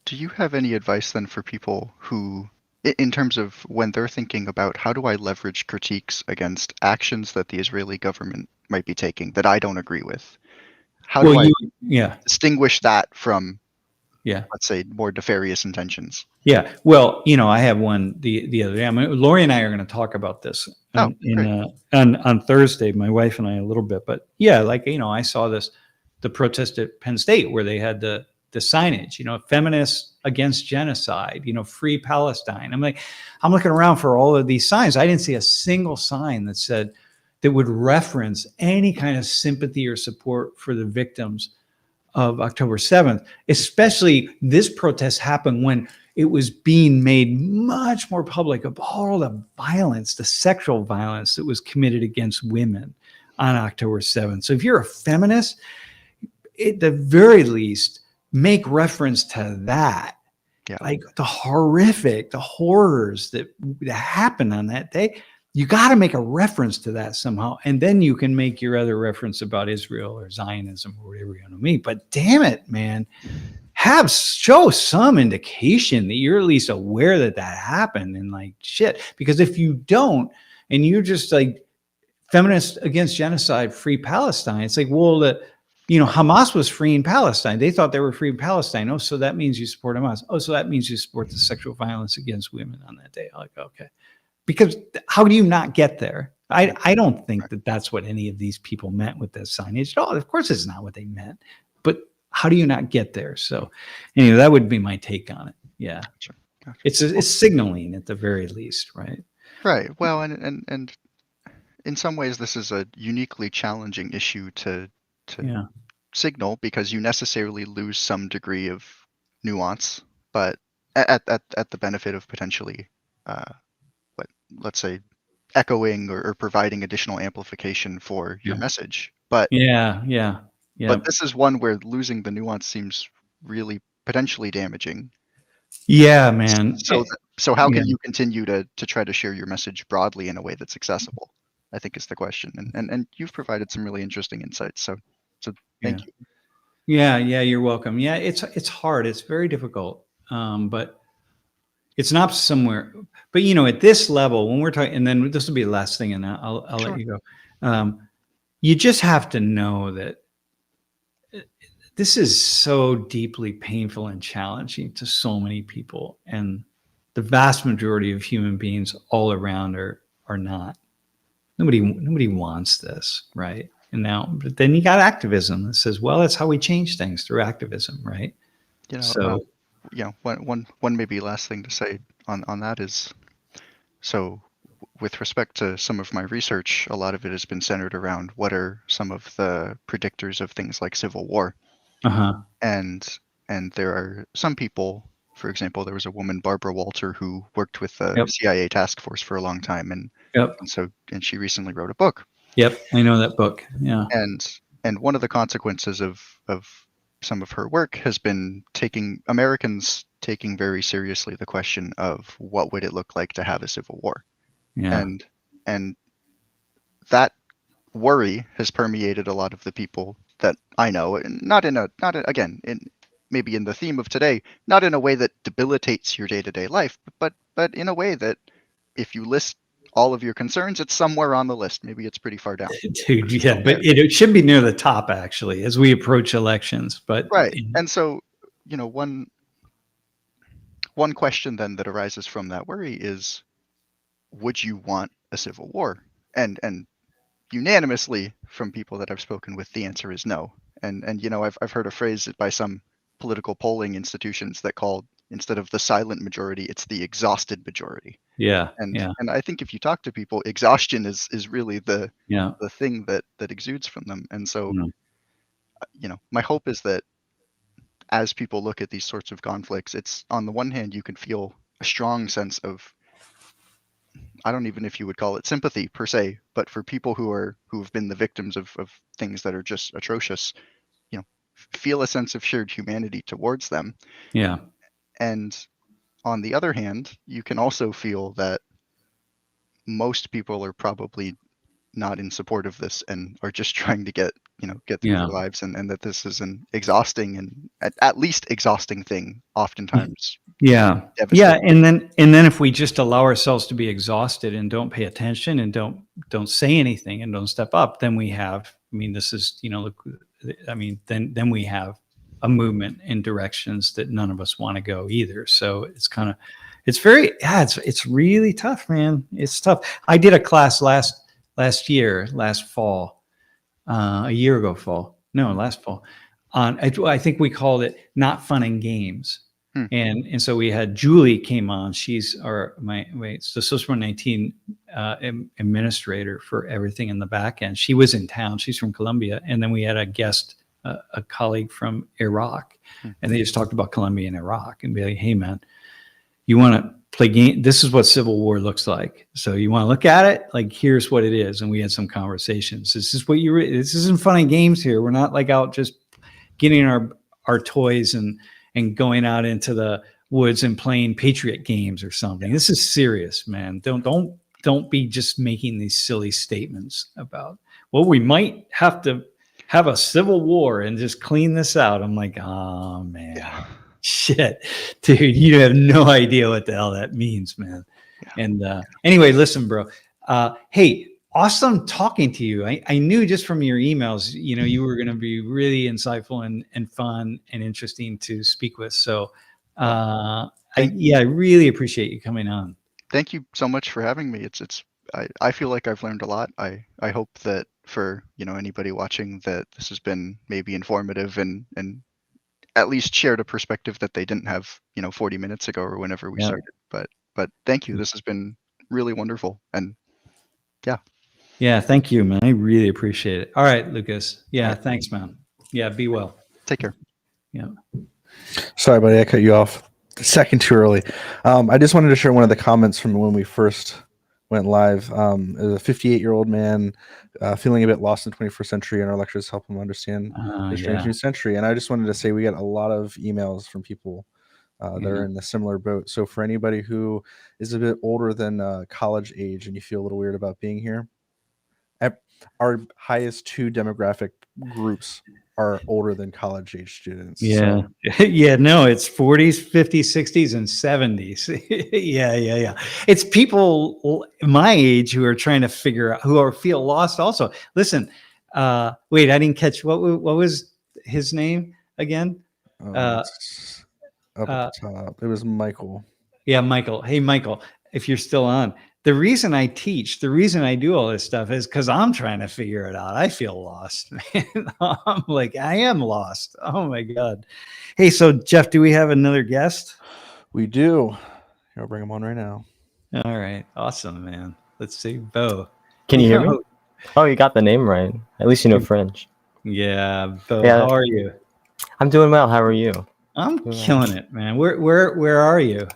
do you have any advice then for people who, in terms of when they're thinking about how do I leverage critiques against actions that the Israeli government might be taking that I don't agree with? How do I distinguish that from, let's say, more nefarious intentions? Yeah. Well, I have one the other day. I mean, Lori and I are going to talk about this on Thursday, my wife and I a little bit. But yeah, like, I saw the protest at Penn State where they had the signage, feminists against genocide, free Palestine. I'm looking around for all of these signs. I didn't see a single sign that would reference any kind of sympathy or support for the victims of October 7th. Especially this protest happened when it was being made much more public of all the violence, the sexual violence that was committed against women on October 7th. So if you're a feminist, at the very least, make reference to that. Yeah. Like the horrors that happened on that day. You got to make a reference to that somehow. And then you can make your other reference about Israel or Zionism or whatever you want to mean. But damn it, man, show some indication that you're at least aware that happened, and like shit. Because if you don't, and you're just like feminists against genocide, free Palestine, it's like, well, Hamas was freeing Palestine. They thought they were freeing Palestine. Oh, so that means you support Hamas. Oh, so that means you support the sexual violence against women on that day. I'm like, okay. Because how do you not get there? I don't think that that's what any of these people meant with that signage at all. Of course, it's not what they meant. But how do you not get there? So anyway, that would be my take on it. Yeah. Gotcha. It's signaling at the very least, right? Right. Well, and in some ways, this is a uniquely challenging issue to signal, because you necessarily lose some degree of nuance, but at the benefit of potentially let's say echoing or providing additional amplification for your message. But but this is one where losing the nuance seems really potentially damaging. Yeah, man. So how can you continue to try to share your message broadly in a way that's accessible, I think, is the question. And you've provided some really interesting insights. So thank you. Yeah, you're welcome. Yeah, it's hard. It's very difficult. But it's not somewhere, but at this level, when we're talking, and then this will be the last thing, and I'll let you go. You just have to know that this is so deeply painful and challenging to so many people, and the vast majority of human beings all around are not. Nobody wants this, right? But then you got activism that says, well, that's how we change things, through activism, right? One maybe last thing to say on that is, so with respect to some of my research, a lot of it has been centered around what are some of the predictors of things like civil war. And there are some people, for example, there was a woman, Barbara Walter, who worked with the CIA task force for a long time, and she recently wrote a book. Yep, I know that book. Yeah. And one of the consequences of some of her work has been Americans taking very seriously the question of what would it look like to have a civil war. Yeah. And that worry has permeated a lot of the people that I know, and maybe in the theme of today, not in a way that debilitates your day-to-day life, but in a way that if you list all of your concerns, it's somewhere on the list. Maybe it's pretty far down. Dude, yeah, but it should be near the top, actually, as we approach elections. But right. And so, one question then that arises from that worry is, would you want a civil war? And unanimously from people that I've spoken with, the answer is no. And I've heard a phrase by some political polling institutions that called, instead of the silent majority, it's the exhausted majority. Yeah. And I think if you talk to people, exhaustion is really the thing that exudes from them. And so, my hope is that as people look at these sorts of conflicts, it's, on the one hand, you can feel a strong sense of, I don't even know if you would call it sympathy per se, but for people who have been the victims of things that are just atrocious, feel a sense of shared humanity towards them. Yeah. And on the other hand, you can also feel that most people are probably not in support of this and are just trying to get through their lives, and that this is an exhausting and at least exhausting thing, oftentimes. Yeah. And then if we just allow ourselves to be exhausted and don't pay attention and don't say anything and don't step up, then we have, this is, then we have a movement in directions that none of us want to go either. So it's really tough, man. It's tough. I did a class last fall, last fall, on, I think we called it Not Fun and Games. And so we had Julie came on. She's the Social 19 administrator for everything in the back end. She was in town. She's from Colombia. And then we had a guest, a colleague from Iraq, and they just talked about Colombia and Iraq and be like, hey man, you want to play game? This is what civil war looks like. So you want to look at it? Like, here's what it is. And we had some conversations. This isn't fun and games here. We're not like out just getting our toys and going out into the woods and playing Patriot games or something. This is serious, man. Don't be just making these silly statements about, well, we might have to have a civil war and just clean this out. I'm like, oh man. Yeah. Shit, dude, you have no idea what the hell that means, man. Yeah. And anyway, listen, bro. Hey, awesome talking to you. I knew just from your emails, you were going to be really insightful and fun and interesting to speak with. So, I really appreciate you coming on. Thank you so much for having me. I feel like I've learned a lot. I hope that for anybody watching, that this has been maybe informative and at least shared a perspective that they didn't have 40 minutes ago or whenever we started. But thank you. This has been really wonderful. And yeah, thank you, man. I really appreciate it. All right, Lucas. Yeah, thanks, man. Yeah, be well. Take care. Yeah. Sorry, buddy, I cut you off a second too early. I just wanted to share one of the comments from when we first went live. As a 58-year-old man feeling a bit lost in the 21st century, and our lectures help him understand the strange new century. And I just wanted to say we got a lot of emails from people that are in a similar boat. So for anybody who is a bit older than college age and you feel a little weird about being here, our highest two demographic groups are older than college age students. Yeah. So. Yeah, no, it's 40s, 50s, 60s, and 70s. Yeah. It's people my age who are trying to figure out, feel lost also. Listen, wait, I didn't catch, what was his name again? Up at the top. It was Michael. Yeah, Michael. Hey, Michael, if you're still on. The reason I teach, the reason I do all this stuff is because I'm trying to figure it out. I feel lost, man. I'm like, I am lost. Oh my God. Hey, so Jeff, do we have another guest? We do. I'll bring him on right now. All right. Awesome, man. Let's see. Beau. Can you hear me? Yo. Oh, you got the name right. At least you know French. Yeah, Beau. Yeah. How are you? I'm doing well. How are you? I'm Doing well. killing it, man. Where are you?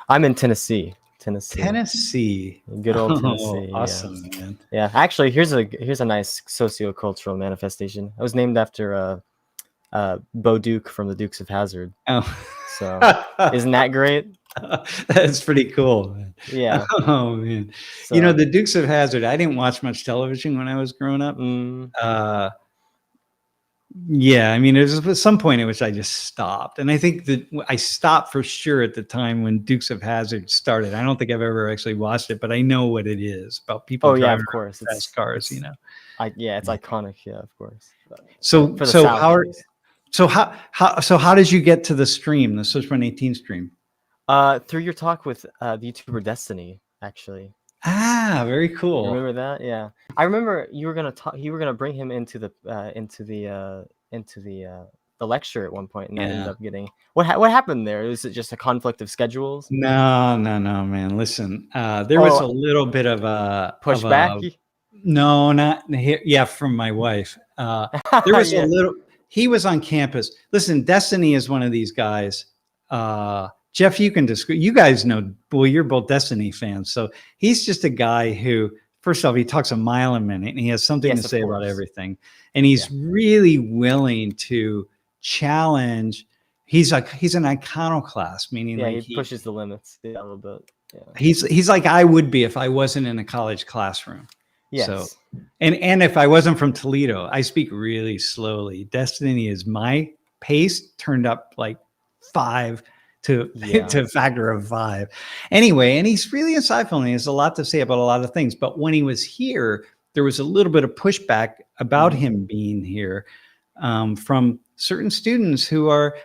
I'm in Tennessee. Tennessee. Good old Oh, Tennessee. awesome, man. Yeah. Actually, here's a nice sociocultural manifestation. I was named after Beau Duke from the Dukes of Hazzard. Oh. So isn't that great? That's pretty cool, man. Yeah. Oh man. So, You know, the Dukes of Hazzard, I didn't watch much television when I was growing up. Yeah, I mean, there was some point at which I just stopped. And I think that I stopped for sure at the time when Dukes of Hazzard started. I don't think I've ever actually watched it, but I know what it is about people oh yeah, driving of course. around fast cars, you know. It's iconic. Yeah, of course. So for the so South, how at are, least. how did you get to the stream, the Switch 118 stream? Through your talk with the YouTuber Destiny, actually. Ah, very cool. Remember that? Yeah, I remember you were gonna talk. You were gonna bring him into the lecture at one point, and I ended up getting what happened there. Was it just a conflict of schedules? No, man. Listen, there was a little bit of a pushback. No, not here. Yeah, from my wife. There was a little. He was on campus. Listen, Destiny is one of these guys. Jeff, you can describe. You guys know. Well, you're both Destiny fans, so he's just a guy who, first off, he talks a mile a minute, and he has something to say about everything, and he's really willing to challenge. He's an iconoclast, meaning he pushes the limits a little bit. Yeah. He's like I would be if I wasn't in a college classroom. Yes. So, and if I wasn't from Toledo, I speak really slowly. Destiny is my pace turned up like 5 to a factor of 5. Anyway, and he's really insightful and he has a lot to say about a lot of things. But when he was here, there was a little bit of pushback about him being here from certain students who are,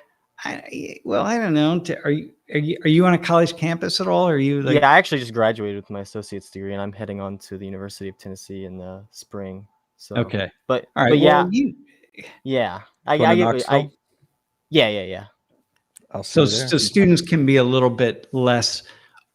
I don't know. Are you on a college campus at all? Or are you like? Yeah, I actually just graduated with my associate's degree, and I'm heading on to the University of Tennessee in the spring. So okay, but all right. But well, yeah, yeah. So students can be a little bit less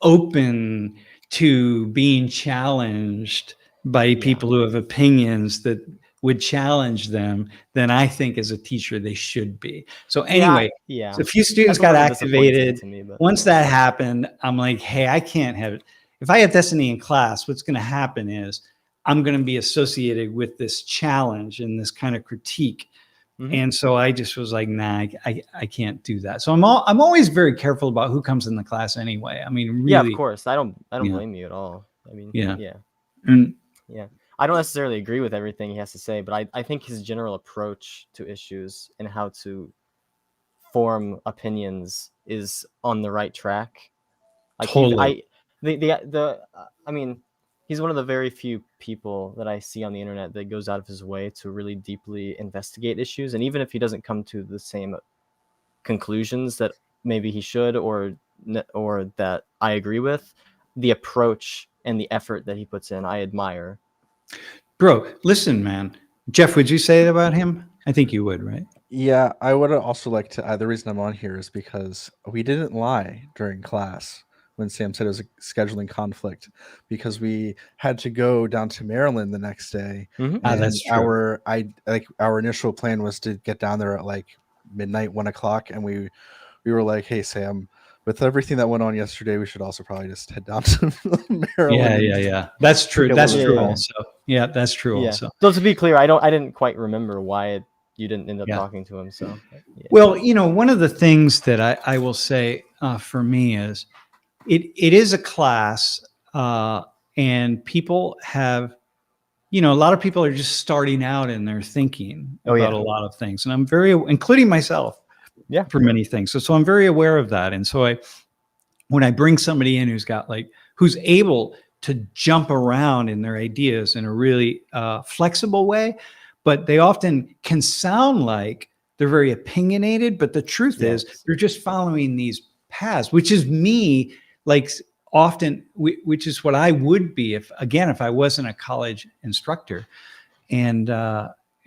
open to being challenged by people who have opinions that would challenge them than I think as a teacher they should be. So anyway, so a few students got activated. Once that happened, I'm like, hey, I can't have it. If I have Destiny in class, what's going to happen is I'm going to be associated with this challenge and this kind of critique. And so I just was like, nah, I can't do that. So I'm always very careful about who comes in the class anyway. I mean, really, yeah, of course. I don't blame you at all. I mean, yeah. I don't necessarily agree with everything he has to say, but I think his general approach to issues and how to form opinions is on the right track. Like totally. I mean, he's one of the very few people that I see on the internet that goes out of his way to really deeply investigate issues. And even if he doesn't come to the same conclusions that maybe he should or that I agree with, the approach and the effort that he puts in, I admire. Bro, listen, man. Jeff, would you say it about him? I think you would, right? Yeah, I would also like to. The reason I'm on here is because we didn't lie during class when Sam said it was a scheduling conflict, because we had to go down to Maryland the next day. And that's true. Our initial plan was to get down there at like midnight, 1 o'clock, and we were like, hey Sam, with everything that went on yesterday, we should also probably just head down to Maryland. Yeah. That's true. That's true also. Yeah, that's true also. So to be clear, I didn't quite remember why you didn't end up talking to him. So well, one of the things that I will say for me is it is a class and people have, a lot of people are just starting out in their thinking about a lot of things. And I'm including myself, for many things. So I'm very aware of that. And so when I bring somebody in who's able to jump around in their ideas in a really flexible way, but they often can sound like they're very opinionated, but the truth is they're just following these paths, which is me, like often, which is what I would be if I wasn't a college instructor. And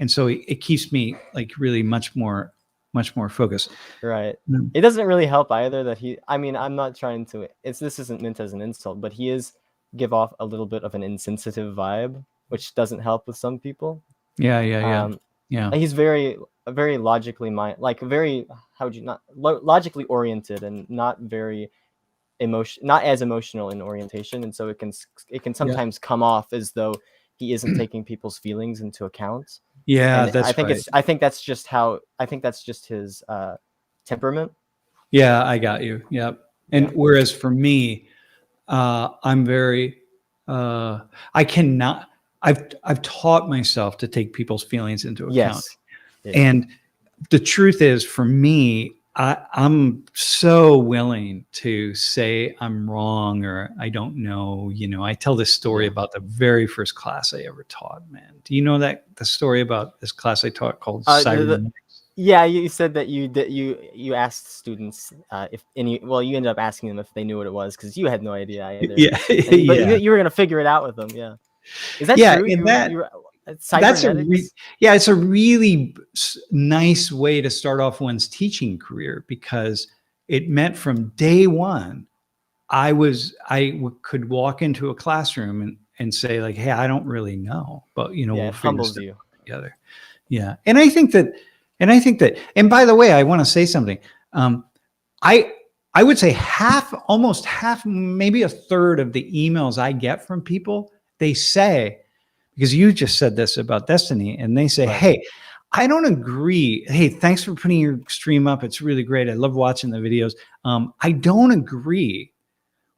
so it keeps me like really much more much more focused. Right. Mm. It doesn't really help either that I'm not trying to, this isn't meant as an insult, but he is give off a little bit of an insensitive vibe, which doesn't help with some people. Yeah. He's very logically very, how would you not logically oriented and not very not as emotional in orientation, and so it can sometimes come off as though he isn't taking people's feelings into account. Yeah, and that's right. I think that's just his temperament. Yeah, I got you. Yep. And whereas for me, I'm very, I cannot, I've taught myself to take people's feelings into account. Yes. Yeah. And the truth is, for me, I'm so willing to say I'm wrong or I don't know. I tell this story about the very first class I ever taught, man. Do you know the story about this class I taught called Cybernetics? Yeah, you said that you asked students if any. Well, you ended up asking them if they knew what it was because you had no idea either. Yeah, but you were gonna figure it out with them. Yeah, is that true? Cybernetics? It's a really nice way to start off one's teaching career because it meant from day one, I could walk into a classroom and say like, hey, I don't really know, but we'll figure stuff together. Yeah, and I think that, and by the way, I want to say something. I would say almost half, maybe a third of the emails I get from people, they say, because you just said this about Destiny, and they say, hey, I don't agree. Hey, thanks for putting your stream up. It's really great. I love watching the videos. I don't agree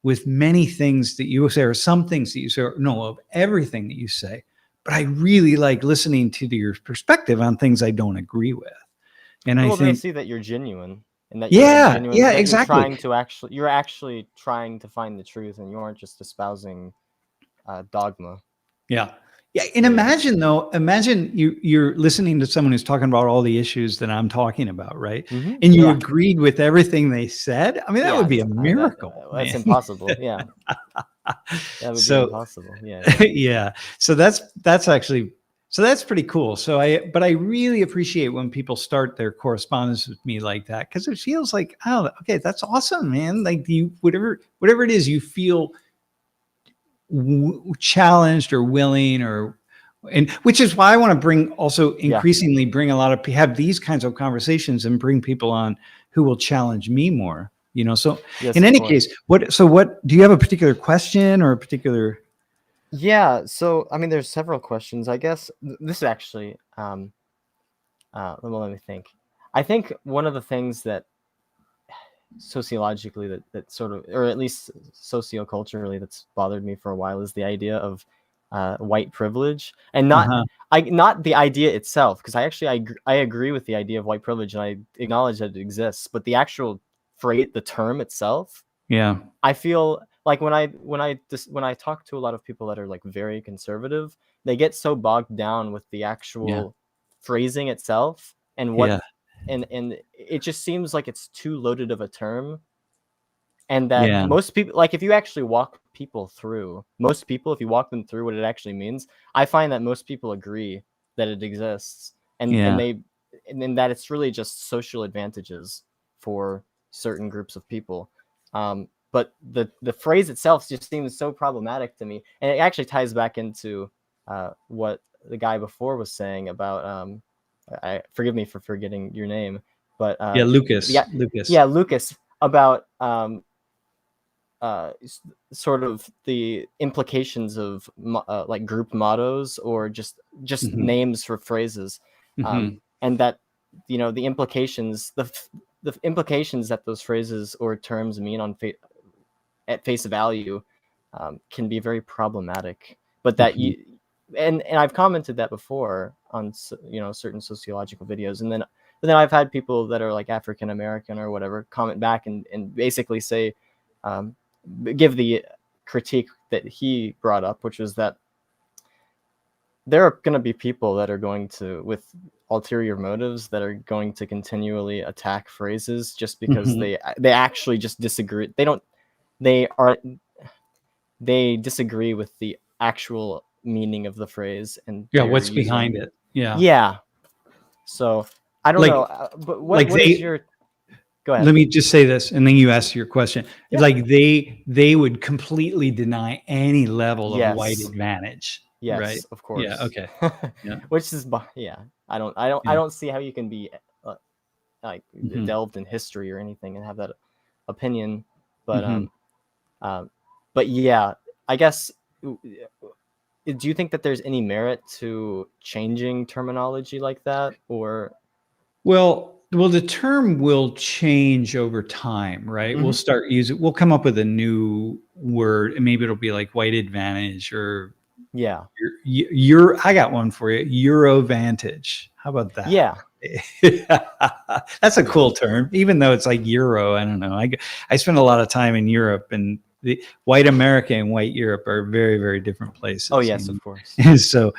with many things that you say, or some things that you say, or no, of everything that you say, but I really like listening to your perspective on things I don't agree with. And I think they see that you're genuine. And that exactly. You're actually trying to find the truth, and you aren't just espousing dogma. Yeah. And imagine you're listening to someone who's talking about all the issues that I'm talking about, right? Mm-hmm. And you agreed with everything they said. I mean, that would be a miracle. That's impossible. Yeah. That would be impossible. Yeah. Yeah. So that's pretty cool. But I really appreciate when people start their correspondence with me like that, because it feels like, oh, okay, that's awesome, man. Like whatever it is you feel challenged or willing, and which is why I want to increasingly bring have these kinds of conversations and bring people on who will challenge me more, so in any case, what do you have a particular question or a particular? Yeah. So, I mean, there's several questions, I guess. This is actually, let me think. I think one of the things that sociologically that sort of, or at least socioculturally, that's bothered me for a while is the idea of white privilege, and not the idea itself, because I agree with the idea of white privilege and I acknowledge that it exists, but the actual phrase, the term itself, I feel like when I talk to a lot of people that are like very conservative, they get so bogged down with the actual phrasing itself and what and it just seems like it's too loaded of a term, and that most people, like if you actually walk people through, if you walk them through what it actually means, I find that most people agree that it exists, and that it's really just social advantages for certain groups of people. But the phrase itself just seems so problematic to me, and it actually ties back into what the guy before was saying about forgive me for forgetting your name, but Lucas. Lucas, about sort of the implications of like group mottos or just names for phrases, and that the implications that those phrases or terms mean at face value can be very problematic, but that and I've commented that before on certain sociological videos, and then I've had people that are like African American or whatever comment back and basically say, give the critique that he brought up, which was that there are going to be people that are going to, with ulterior motives, that are going to continually attack phrases just because they actually just disagree. They disagree with the actual meaning of the phrase and what's behind it. Yeah. So I don't like- know, but like what is your? Go ahead. Let me just say this, and then you ask your question. Yeah. Like they would completely deny any level of white Yes. advantage. Yes, Right? of course. Yeah. Okay. Yeah. Which is, yeah. I Yeah. don't see how you can be like Mhm. delved in history or anything and have that opinion. But Mhm. but yeah, I guess. Do you think that there's any merit to changing terminology like that, or? Well, the term will change over time, right? We'll start using. We'll come up with a new word, and maybe it'll be like white advantage or Yeah. I got one for you. Eurovantage. How about that? Yeah. That's a cool term, even though it's like Euro. I don't know. I spent a lot of time in Europe, and the white America and white Europe are very, very different places. Oh yes, of course. So,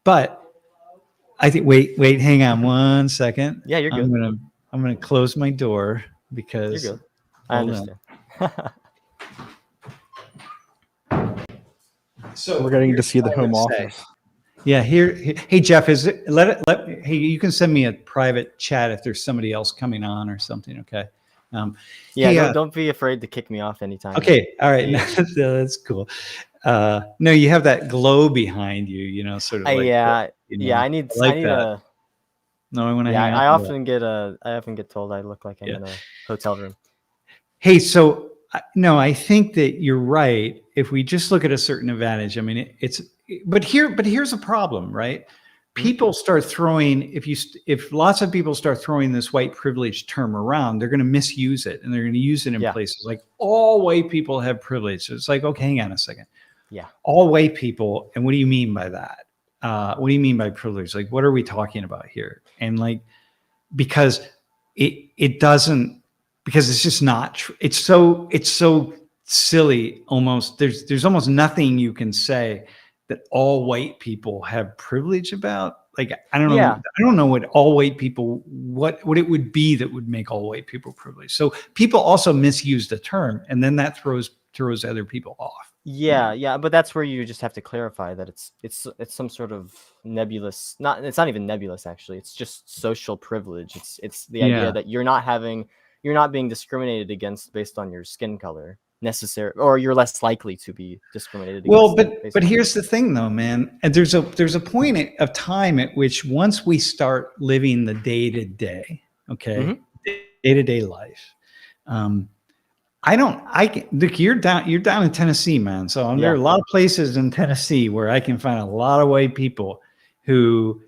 but I think, wait, hang on one second. Yeah, you're good. I'm gonna close my door because You're good. I hold understand. So We're getting to here's see the what I home would say. office. Yeah, hey Jeff, hey, you can send me a private chat if there's somebody else coming on or something, okay? Yeah, hey, don't be afraid to kick me off anytime. Okay, all right, Yeah. that's cool. No, you have that glow behind you, sort of like yeah, you yeah, know, I need like that. a no, I want to Yeah, hang out. I often get told I look like I'm Yeah. in a hotel room. Hey, so no, I think that you're right. If we just look at a certain advantage, I mean, but here's a problem, right? People start throwing, if lots of people start throwing this white privilege term around, they're going to misuse it, and they're going to use it in places like all white people have privilege. So it's like, okay, hang on a second. Yeah. All white people, and what do you mean by that? What do you mean by privilege? Like, what are we talking about here? And like, because it doesn't, because it's just not true. It's so silly. Almost there's almost nothing you can say that all white people have privilege about. Like, I don't know. Yeah. I don't know what all white people, what it would be that would make all white people privileged. So people also misuse the term, and then that throws other people off. Yeah, but that's where you just have to clarify that it's some sort of nebulous. It's not even nebulous actually. It's just social privilege. It's the idea that you're not being discriminated against based on your skin color necessarily, or you're less likely to be discriminated against. Well, but here's the thing though, man. And there's a point of time at which once we start living the day-to-day, okay, day-to-day life, look, you're down in Tennessee, man. So there are a lot of places in Tennessee where I can find a lot of white people who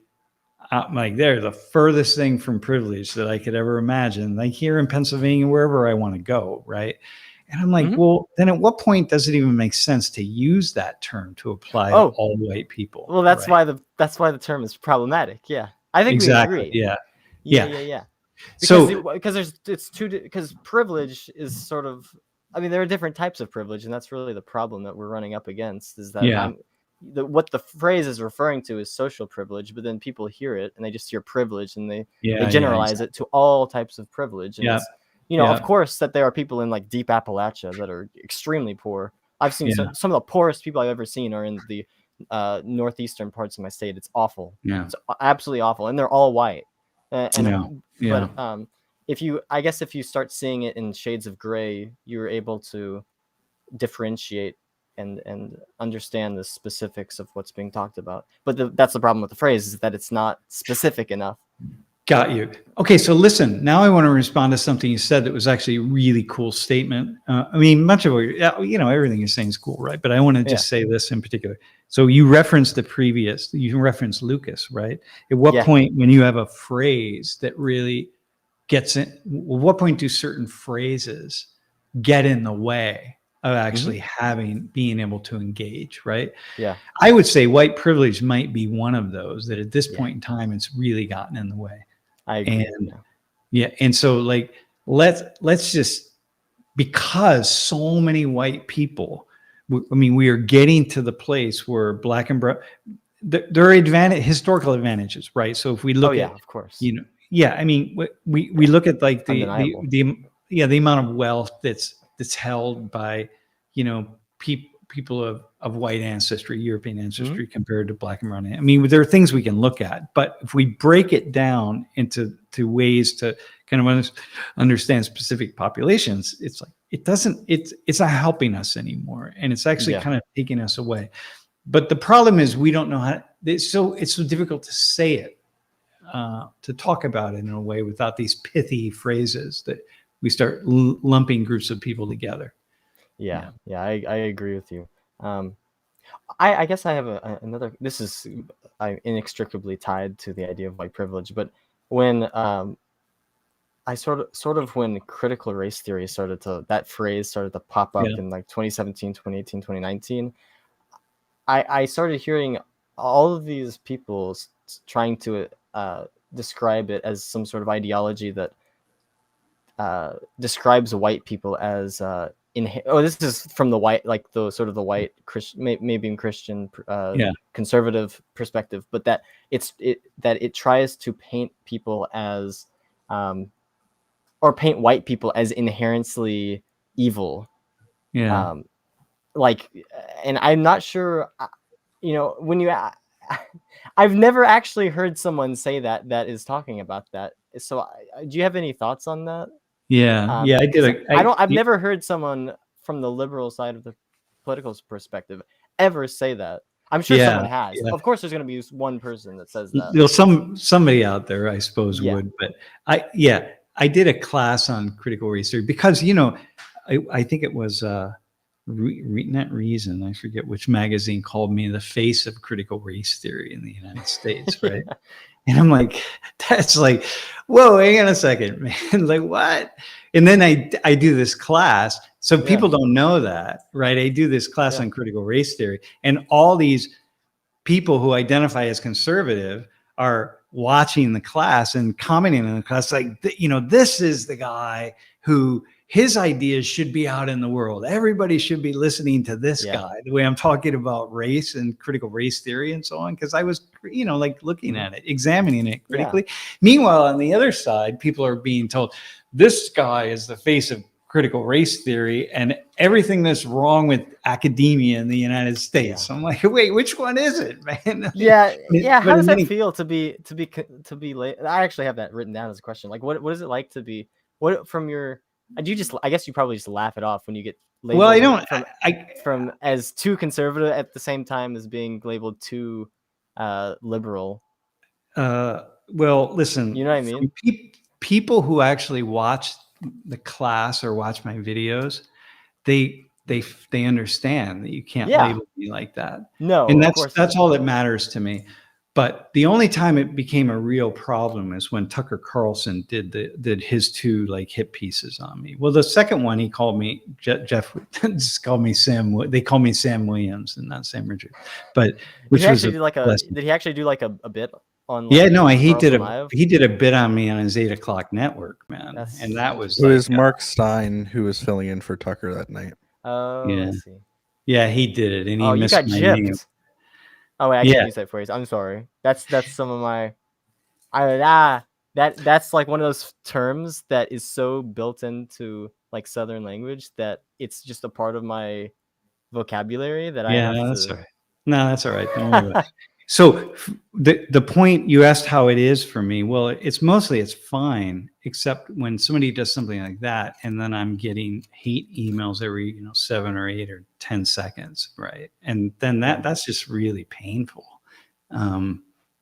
like they're the furthest thing from privilege that I could ever imagine. Like here in Pennsylvania, wherever I want to go, right? And I'm like, well, then at what point does it even make sense to use that term to apply to all white people? Well, that's why the term is problematic. Yeah, I think we agree. Yeah. Because privilege is sort of, I mean, there are different types of privilege, and that's really the problem that we're running up against. Is that what the phrase is referring to is social privilege, but then people hear it and they just hear privilege and they generalize it to all types of privilege. And of course that there are people in like deep Appalachia that are extremely poor. I've seen some of the poorest people I've ever seen are in the northeastern parts of my state. It's awful. It's absolutely awful, and they're all white. If you start seeing it in shades of gray, you're able to differentiate and understand the specifics of what's being talked about. But that's the problem with the phrase, is that it's not specific enough. Got you. Okay, so listen, now I want to respond to something you said that was actually a really cool statement. I mean, much of what, everything you're saying is cool, right? But I want to just say this in particular. So you referenced you referenced Lucas, right? At what point, when you have a phrase that really gets in, what point do certain phrases get in the way of actually being able to engage, right? Yeah. I would say white privilege might be one of those that at this point in time, it's really gotten in the way. I agree. And so like, let's just, because so many white people, we are getting to the place where black and brown, there are historical advantages, right? So if we look at, of course, I mean, we look at like the amount of wealth that's held by, people of white ancestry, European ancestry, compared to black and brown. I mean, there are things we can look at, but if we break it down into ways to kind of understand specific populations, it's like it's not helping us anymore, and it's actually kind of taking us away. But the problem is we don't know how. It's so difficult to say it, to talk about it in a way without these pithy phrases that we start lumping groups of people together. Yeah, I agree with you. I guess I have another. This is inextricably tied to the idea of white privilege, but when I sort of when critical race theory that phrase started to pop up in like 2017, 2018, 2019, I started hearing all of these people trying to describe it as some sort of ideology that describes white people as this is from the white, like the sort of the white Christian, maybe in Christian conservative perspective, but that it tries to paint people as or paint white people as inherently evil. Like, and I'm not sure, when you I've never actually heard someone say that is talking about that. So do you have any thoughts on that? I did. I've never heard someone from the liberal side of the political perspective ever say that. I'm sure someone has. Of course, there's going to be one person that says that. There's somebody out there, I suppose, would. But I did a class on critical race theory because I think it was not Reason. I forget which magazine called me the face of critical race theory in the United States, right? And I'm like, that's like, whoa, hang on a second, man. Like, what? And then I do this class. So people don't know that, right? I do this class on critical race theory. And all these people who identify as conservative are watching the class and commenting on the class. Like, this is the guy who his ideas should be out in the world. Everybody should be listening to this guy, the way I'm talking about race and critical race theory and so on. Because I was, like looking at it, examining it critically. Meanwhile, on the other side, people are being told, this guy is the face of critical race theory and everything that's wrong with academia in the United States. I'm like, wait, which one is it, man? How does that feel to be late? I actually have that written down as a question. Like, what is it like to be, what from your, do you just, I guess you probably just laugh it off when you get labeled. Well, I don't, from as too conservative at the same time as being labeled too liberal. Well, listen, you know what I mean? People who actually watch the class or watch my videos, they understand that you can't label me like that. No, and that's all that matters to me. But the only time it became a real problem is when Tucker Carlson did his two like hit pieces on me. Well, the second one he called me Jeff just called me Sam. They call me Sam Williams and not Sam Richard. But which did he actually do like a bit on? Like, he did a bit on me on his 8 o'clock network, man. And that was it was Mark Stein who was filling in for Tucker that night. Oh, yeah. I see. Yeah, he did it, and he missed you got my gypped. name. Oh, wait, I can't use that phrase. I'm sorry. That's some of my. That's like one of those terms that is so built into like Southern language that it's just a part of my vocabulary that I have that's to. all right. No, that's all right. Don't worry about it. So the point you asked how it is for me, well, it's fine, except when somebody does something like that, and then I'm getting hate emails every 7 or 8 or 10 seconds, right? And then that's just really painful,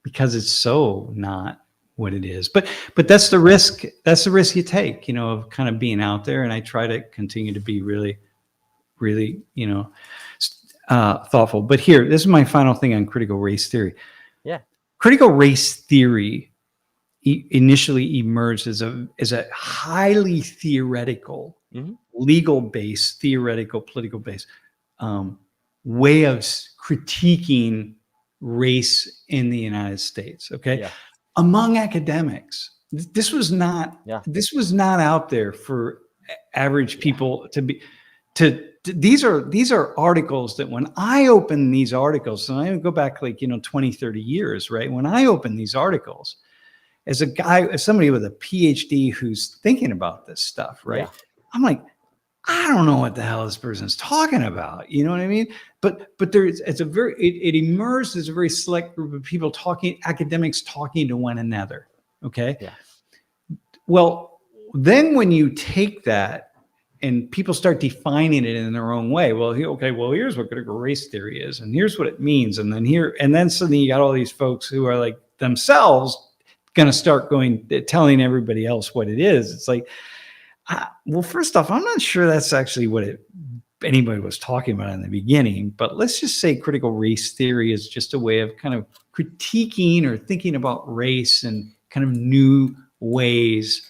because it's so not what it is. But that's the risk. That's the risk you take, of kind of being out there. And I try to continue to be really, really, thoughtful. But here, this is my final thing on critical race theory. Yeah. Critical race theory initially emerged as a highly theoretical, legal based, theoretical, political based way of critiquing race in the United States. Okay. Yeah. Among academics, this was not out there for average people these are articles that when I open these articles, and I go back like 20, 30 years, right? When I open these articles, as somebody with a PhD who's thinking about this stuff, right? Yeah. I'm like, I don't know what the hell this person's talking about. You know what I mean? But it emerged as a very select group of people talking, academics talking to one another. Okay. Yeah. Well, then when you take that and people start defining it in their own way, well, here's what critical race theory is, and here's what it means, and then suddenly you got all these folks who are like themselves going to start telling everybody else what it is. It's like, well, first off, I'm not sure that's actually what anybody was talking about in the beginning, but let's just say critical race theory is just a way of kind of critiquing or thinking about race in kind of new ways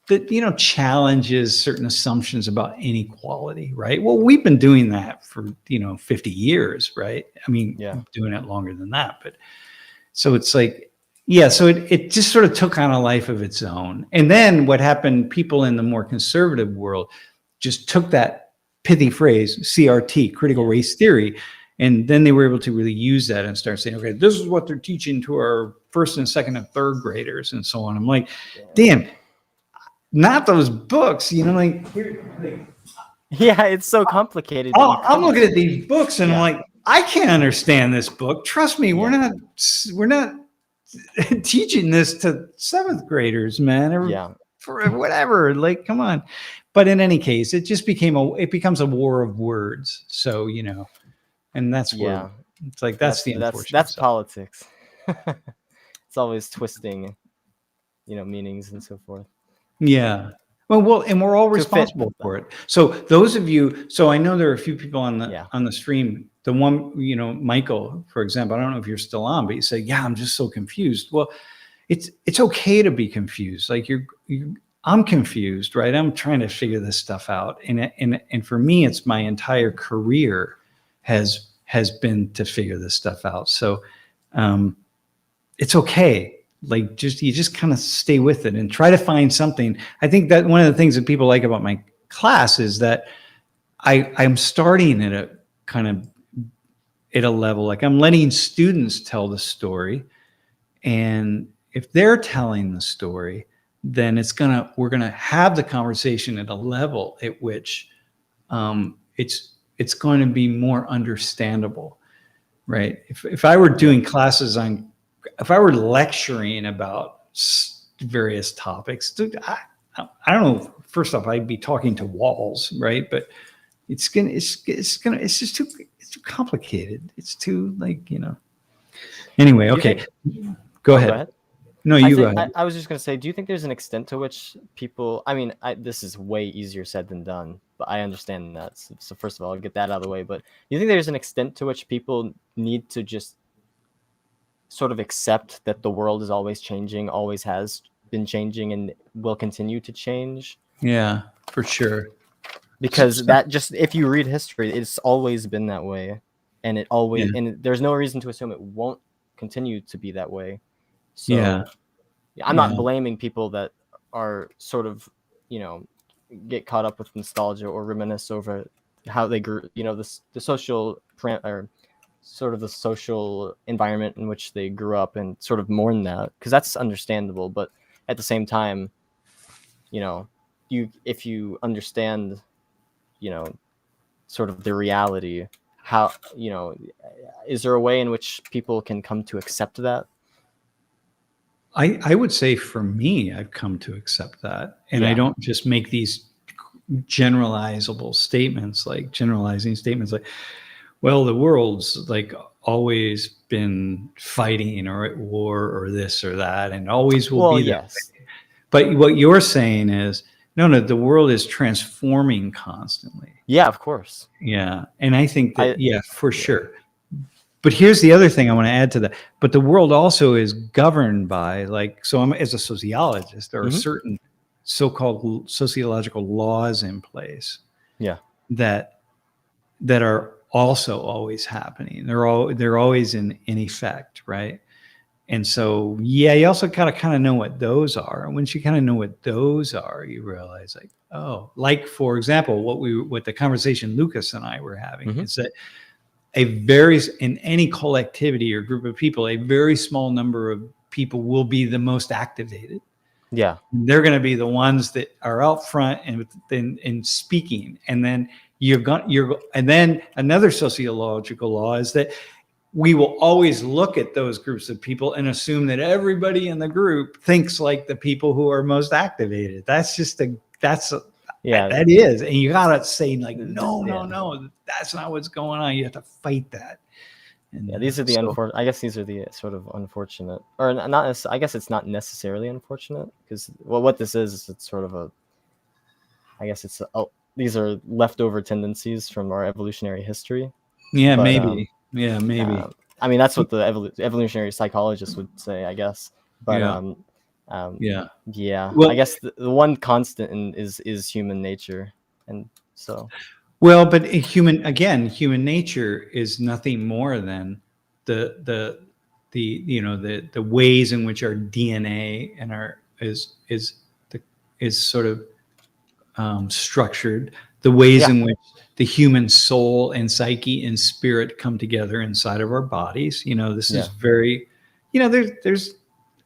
that, challenges certain assumptions about inequality, right? Well, we've been doing that for, 50 years, right? I mean, doing it longer than that, but so it's like, yeah, so it just sort of took on a life of its own. And then what happened, people in the more conservative world just took that pithy phrase, CRT, critical race theory, and then they were able to really use that and start saying, okay, this is what they're teaching to our first and second and third graders and so on. I'm like, damn, not those books, like yeah, it's so complicated. I'm looking at these books and I'm like, I can't understand this book. Trust me, we're not teaching this to seventh graders, man. For whatever, like, come on. But in any case, it just becomes a war of words. So, and that's where it's like, that's politics. It's always twisting, meanings and so forth. Yeah. Well, and we're all responsible for it. So those of you, I know there are a few people on the stream. The one, Michael, for example, I don't know if you're still on, but you say, yeah, I'm just so confused. Well, it's okay to be confused. Like I'm confused, right? I'm trying to figure this stuff out. And for me, it's my entire career has been to figure this stuff out. So it's okay. Like you just kind of stay with it and try to find something. I think that one of the things that people like about my class is that I'm starting at a level, like I'm letting students tell the story. And if they're telling the story, then we're gonna have the conversation at a level at which it's going to be more understandable, right? If I were doing classes if I were lecturing about various topics, dude, I don't know. First off, I'd be talking to walls, right? But it's just too complicated. It's too Anyway, okay. Go ahead. No, you go ahead. I was just going to say, do you think there's an extent to which people, this is way easier said than done, but I understand that. So first of all, I'll get that out of the way. But do you think there's an extent to which people need to just sort of accept that the world is always changing, always has been changing, and will continue to change? Yeah, for sure. Because if you read history, it's always been that way, and and there's no reason to assume it won't continue to be that way. So I'm not blaming people that are sort of, get caught up with nostalgia or reminisce over how they grew, the social or sort of the social environment in which they grew up, and sort of mourn that, because that's understandable. But at the same time, if you understand, sort of the reality, how, is there a way in which people can come to accept that? I would say for me, I've come to accept that. And I don't just make these generalizing statements like, well, the world's like always been fighting or at war or this or that, and always will be that way. But what you're saying is, no, the world is transforming constantly. Yeah, of course. Yeah. And I think that, for sure. But here's the other thing I want to add to that. But the world also is governed by, as a sociologist, there are certain so-called sociological laws in place. Yeah. That are also always happening. They're always in effect, right? And so, you also kind of know what those are. And once you kind of know what those are, you realize, for example, what the conversation Lucas and I were having is that in any collectivity or group of people, a very small number of people will be the most activated. Yeah. They're going to be the ones that are out front and speaking. And then and then another sociological law is that we will always look at those groups of people and assume that everybody in the group thinks like the people who are most activated. That is. And you got to say like, no, that's not what's going on. You have to fight that. And, yeah, these are the unfortunate. I guess these are the sort of unfortunate, or not. I guess it's not necessarily unfortunate because what this is it's sort of these are leftover tendencies from our evolutionary history. Yeah, but, maybe. I mean, that's what the evolutionary psychologists would say, I guess. But Well, I guess the one constant is human nature, and so. Well, but human nature is nothing more than the ways in which our DNA and is sort of structured, the ways in which the human soul and psyche and spirit come together inside of our bodies. This is very,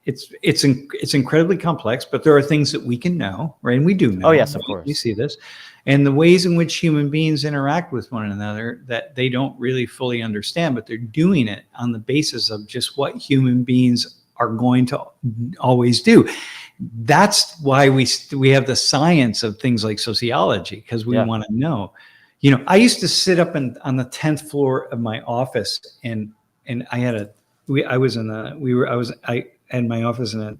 it's incredibly complex, but there are things that we can know, right? And we do know. Oh yes, of course. We see this. And the ways in which human beings interact with one another that they don't really fully understand, but they're doing it on the basis of just what human beings are going to always do. That's why we have the science of things like sociology, because we want to know. I used to sit up on the 10th floor of my office, and I had I had my office in a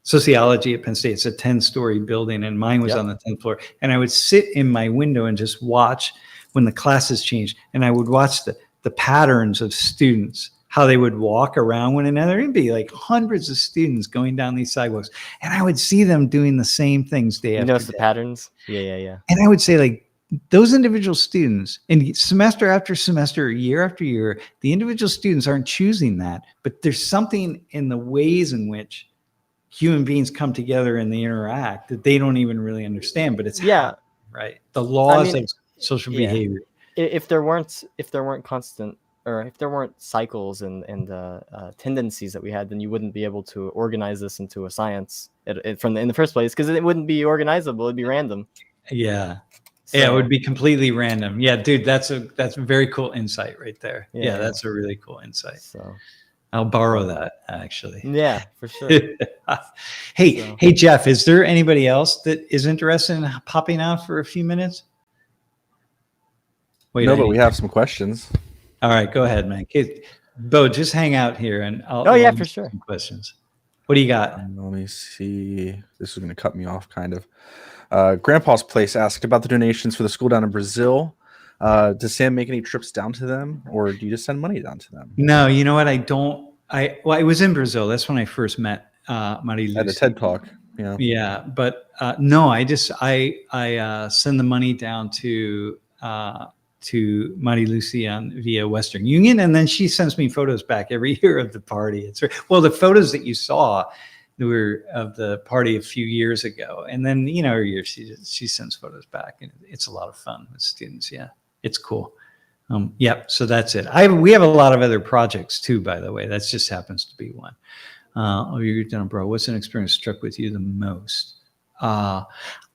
sociology at Penn State. It's a 10-story building, and mine was on the 10th floor. And I would sit in my window and just watch when the classes changed, and I would watch the patterns of students, how they would walk around one another. It'd be like hundreds of students going down these sidewalks, and I would see them doing the same things day after day. Notice the patterns? Yeah. And I would say, like, those individual students, and semester after semester, year after year, the individual students aren't choosing that, but there's something in the ways in which human beings come together and they interact that they don't even really understand, but it's right. The laws of social behavior. If there weren't constant, or if there weren't cycles and tendencies that we had, then you wouldn't be able to organize this into a science in the first place, because it wouldn't be organizable. It'd be random. Yeah. So, it would be completely random. Yeah, dude, that's a very cool insight right there. Yeah, that's a really cool insight. So I'll borrow that, actually. Yeah, for sure. Hey, Jeff, is there anybody else that is interested in popping out for a few minutes? Wait, no, but we have some questions. All right, go ahead, man. Beau, just hang out here, and I'll. For sure. Some questions. What do you got? Let me see. This is going to cut me off, kind of. Grandpa's Place asked about the donations for the school down in Brazil. Does Sam make any trips down to them, or do you just send money down to them? No, you know what? I don't. I was in Brazil. That's when I first met Marie-Lucy. At a TED Talk. Yeah. Yeah, but no, I send the money down to Marie-Lucy via Western Union, and then she sends me photos back every year of the party. The photos that you saw were of the party a few years ago, and then every year she sends photos back, and it's a lot of fun with students. Yeah, it's cool. So that's it. We have a lot of other projects too, by the way. That just happens to be one. You're done, bro. What's an experience struck with you the most? I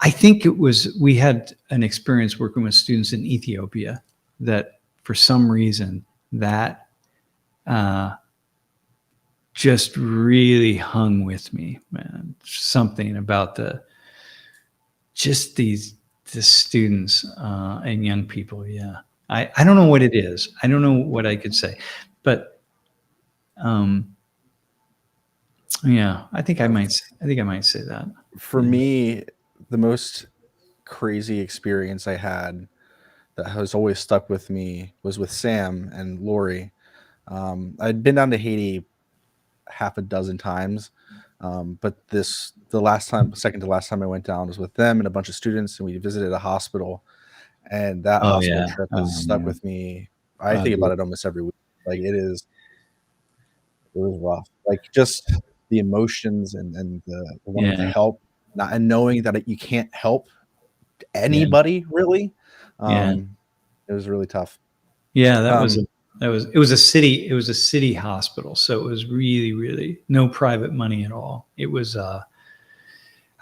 think we had an experience working with students in Ethiopia that for some reason that just really hung with me, man. Something about the students and young people. Yeah. I don't know what it is. I don't know what I could say, but I think I might say that. For me, the most crazy experience I had that has always stuck with me was with Sam and Lori. I'd been down to Haiti half a dozen times, but second to last time I went down was with them and a bunch of students, and we visited a hospital, and that hospital trip has stuck with me. I think about it almost every week. Like it was rough. Like just the emotions and the wanting to help, and knowing that you can't help anybody really. It was really tough. Yeah, it was a city hospital, so it was really, really no private money at all. It was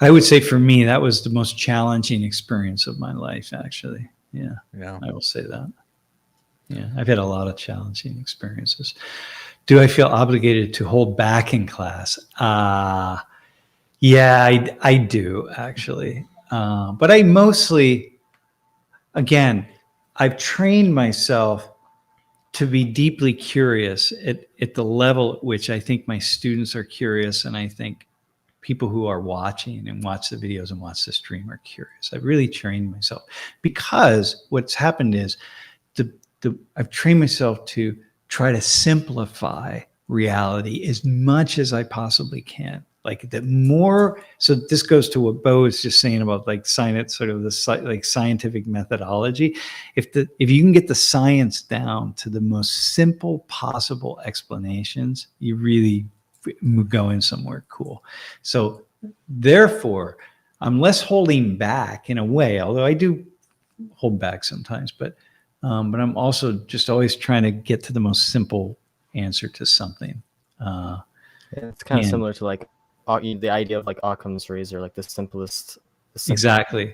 I would say for me, that was the most challenging experience of my life, actually. Yeah. I will say that. Yeah. I've had a lot of challenging experiences. Do I feel obligated to hold back in class? Yeah, I do, actually. But I mostly, again, I've trained myself to be deeply curious at the level at which I think my students are curious, and I think people who are watching and watch the videos and watch the stream are curious. I've really trained myself, because what's happened is I've trained myself to try to simplify reality as much as I possibly can. Like the more, so this goes to what Beau is just saying about like science, sort of the like scientific methodology. If you can get the science down to the most simple possible explanations, you really going somewhere cool. So therefore, I'm less holding back in a way, although I do hold back sometimes, but I'm also just always trying to get to the most simple answer to something. It's kind of similar to like the idea of like Occam's razor, like the simplest. Exactly,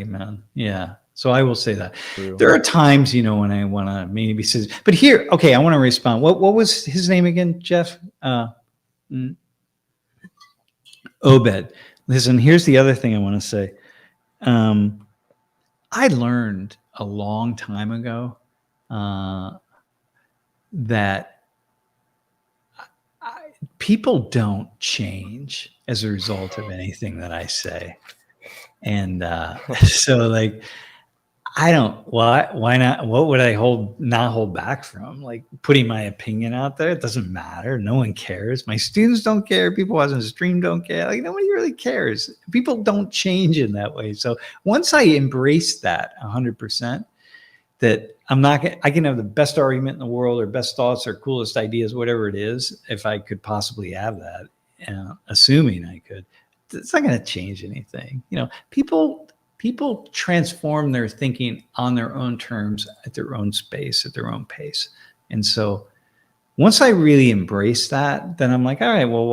man. Yeah. So I will say that there are times, when I want to maybe say, but here, okay, I want to respond. What was his name again, Jeff? Obed. Listen, here's the other thing I want to say. I learned a long time ago that people don't change as a result of anything that I say. And so like, I don't, why not? What would I not hold back from? Like putting my opinion out there. It doesn't matter. No one cares. My students don't care. People watching the stream don't care. Like nobody really cares. People don't change in that way. So once I embrace that 100%, that I can have the best argument in the world or best thoughts or coolest ideas, whatever it is, if I could possibly have that, assuming I could, it's not going to change anything. People transform their thinking on their own terms, at their own space, at their own pace. And so once I really embrace that, then I'm like, all right, well,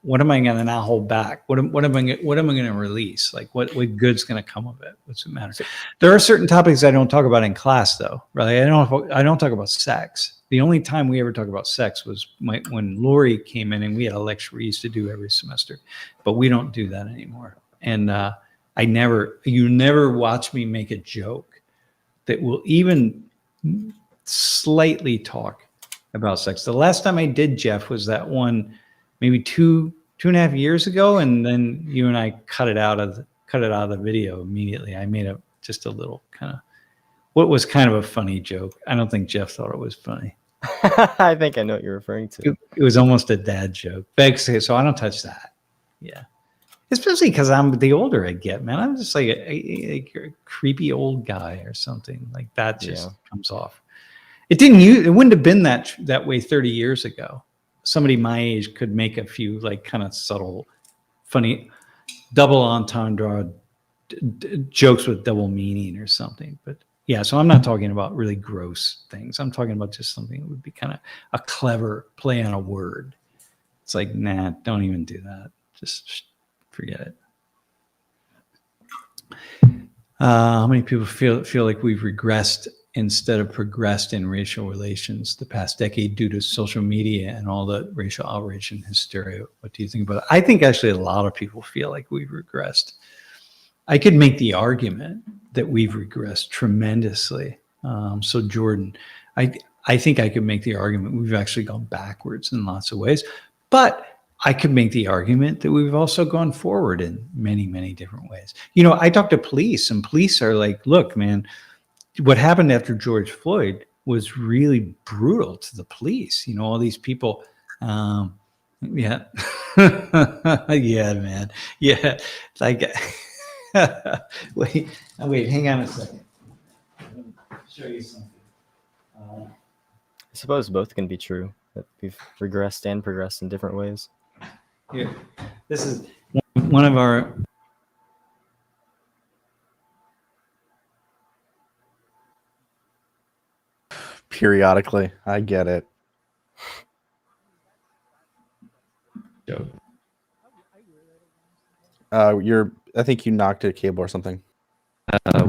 what am I going to now hold back? What am I going to release? Like what good's going to come of it? What's it matter? There are certain topics I don't talk about in class though, right? I don't talk about sex. The only time we ever talk about sex was when Lori came in and we had a lecture we used to do every semester, but we don't do that anymore. And, you never watch me make a joke that will even slightly talk about sex. The last time I did, Jeff, was that one maybe two and a half years ago, and then you and I cut it out of the video immediately. I made just a little kind of what was kind of a funny joke. I don't think Jeff thought it was funny. I think I know what you're referring to. It was almost a dad joke. So I don't touch that. Yeah. Especially because the older I get, man, I'm just like a creepy old guy or something like that. Just comes off. It wouldn't have been that way 30 years ago. Somebody my age could make a few like kind of subtle, funny, double entendre jokes with double meaning or something. But yeah, so I'm not talking about really gross things. I'm talking about just something that would be kind of a clever play on a word. It's like, nah, don't even do that. Just forget it. How many people feel like we've regressed instead of progressed in racial relations the past decade due to social media and all the racial outrage and hysteria? What do you think about it? I think actually a lot of people feel like we've regressed. I could make the argument that we've regressed tremendously. So Jordan, I think I could make the argument we've actually gone backwards in lots of ways, but I could make the argument that we've also gone forward in many, many different ways. I talk to police, and police are like, look, man, what happened after George Floyd was really brutal to the police. All these people, yeah, yeah, man. Yeah. Like, wait, hang on a second. I'll show you something. I suppose both can be true, that we've regressed and progressed in different ways. Here, this is one of our. Periodically, I get it. Joke. I think you knocked a cable or something.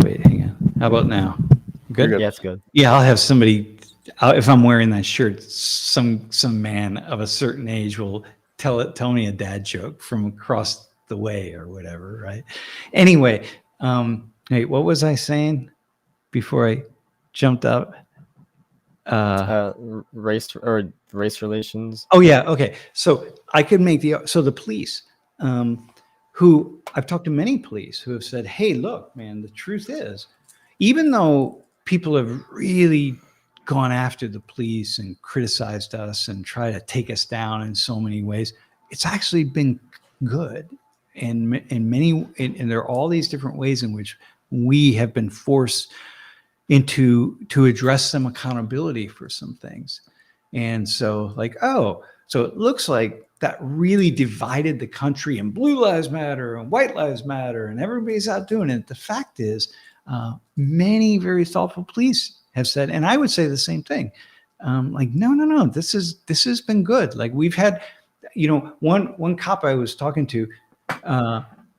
Wait, hang on. How about now? Good? You're good. Yeah, it's good. Yeah, I'll have somebody. If I'm wearing that shirt, some man of a certain age will tell me a dad joke from across the way or whatever, right? Anyway, hey, what was I saying before I jumped out? Race relations. Oh yeah, okay. So I could make the police, who I've talked to many police who have said, "Hey, look, man, the truth is, even though people have really gone after the police and criticized us and try to take us down in so many ways, it's actually been good, and there are all these different ways in which we have been forced to address some accountability for some things." And so like, oh, so it looks like that really divided the country, and blue lives matter and white lives matter and everybody's out doing it. The fact is, many very thoughtful police have said, and I would say the same thing, like, no, this has been good. Like, we've had, one cop I was talking to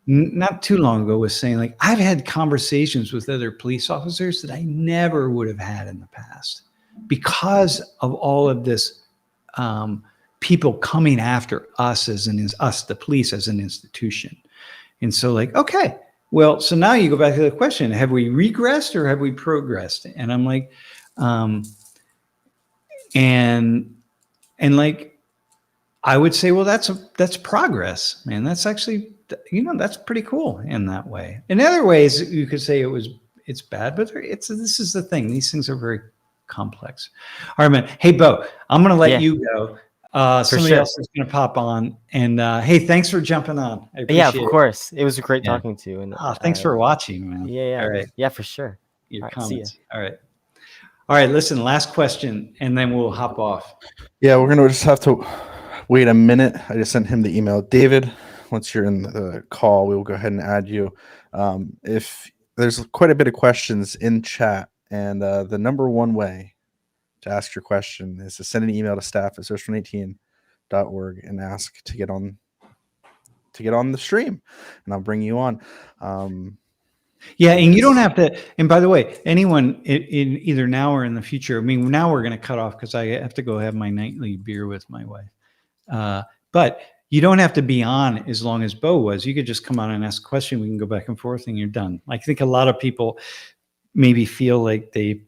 not too long ago was saying, like, I've had conversations with other police officers that I never would have had in the past because of all of this, people coming after us the police as an institution. And so, like, okay, well, so now you go back to the question, have we regressed or have we progressed? And I'm like, and like, I would say, well, that's progress, man. That's actually, that's pretty cool in that way. In other ways, you could say it's bad, but this is the thing. These things are very complex. All right, man. Hey, Beau, I'm going to let you go. Somebody else is going to pop on. And hey, thanks for jumping on. I appreciate of course. It was great talking to you. And thanks for watching, man. Yeah. All right. Yeah, for sure. Your All right, comments. see ya. All right. Listen, last question, and then we'll hop off. Yeah, we're gonna just have to wait a minute. I just sent him the email. David, once you're in the call, we will go ahead and add you. If there's quite a bit of questions in chat, and the number one way to ask your question is to send an email to staff@social18.org and ask to get on the stream, and I'll bring you on. Yeah, and you don't have to. And by the way, anyone in either now or in the future, I mean, now we're going to cut off because I have to go have my nightly beer with my wife. But you don't have to be on as long as Beau was. You could just come on and ask a question. We can go back and forth, and you're done. I think a lot of people maybe feel like they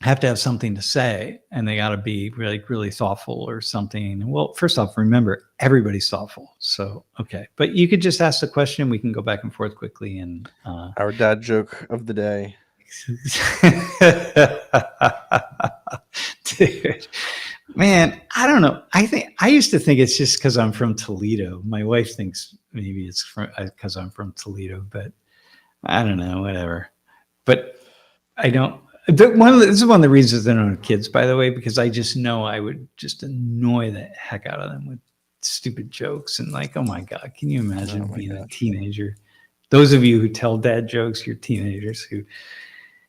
have to have something to say, and they got to be really, really thoughtful or something. Well, first off, remember, everybody's thoughtful. So, okay. But you could just ask the question. We can go back and forth quickly. And our dad joke of the day. Dude, man, I don't know. I used to think it's just because I'm from Toledo. My wife thinks maybe it's because I'm from Toledo, but I don't know, whatever. But I don't. This is one of the reasons I don't have kids, by the way, because I just know I would just annoy the heck out of them with stupid jokes and like, oh my God, can you imagine being a teenager? Those of you who tell dad jokes, you're teenagers who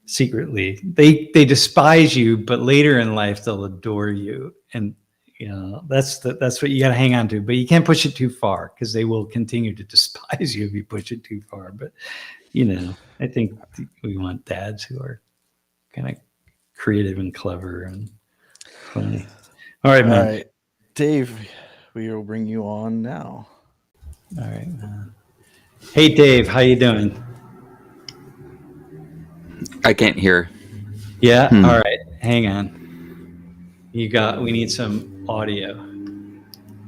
secretly they despise you, but later in life they'll adore you, and that's what you got to hang on to. But you can't push it too far because they will continue to despise you if you push it too far. But I think we want dads who are kind of creative and clever and funny. All right, man. All right, Dave, we will bring you on now. All right, man. Hey, Dave, how you doing? I can't hear. Yeah. All right. Hang on. We need some audio.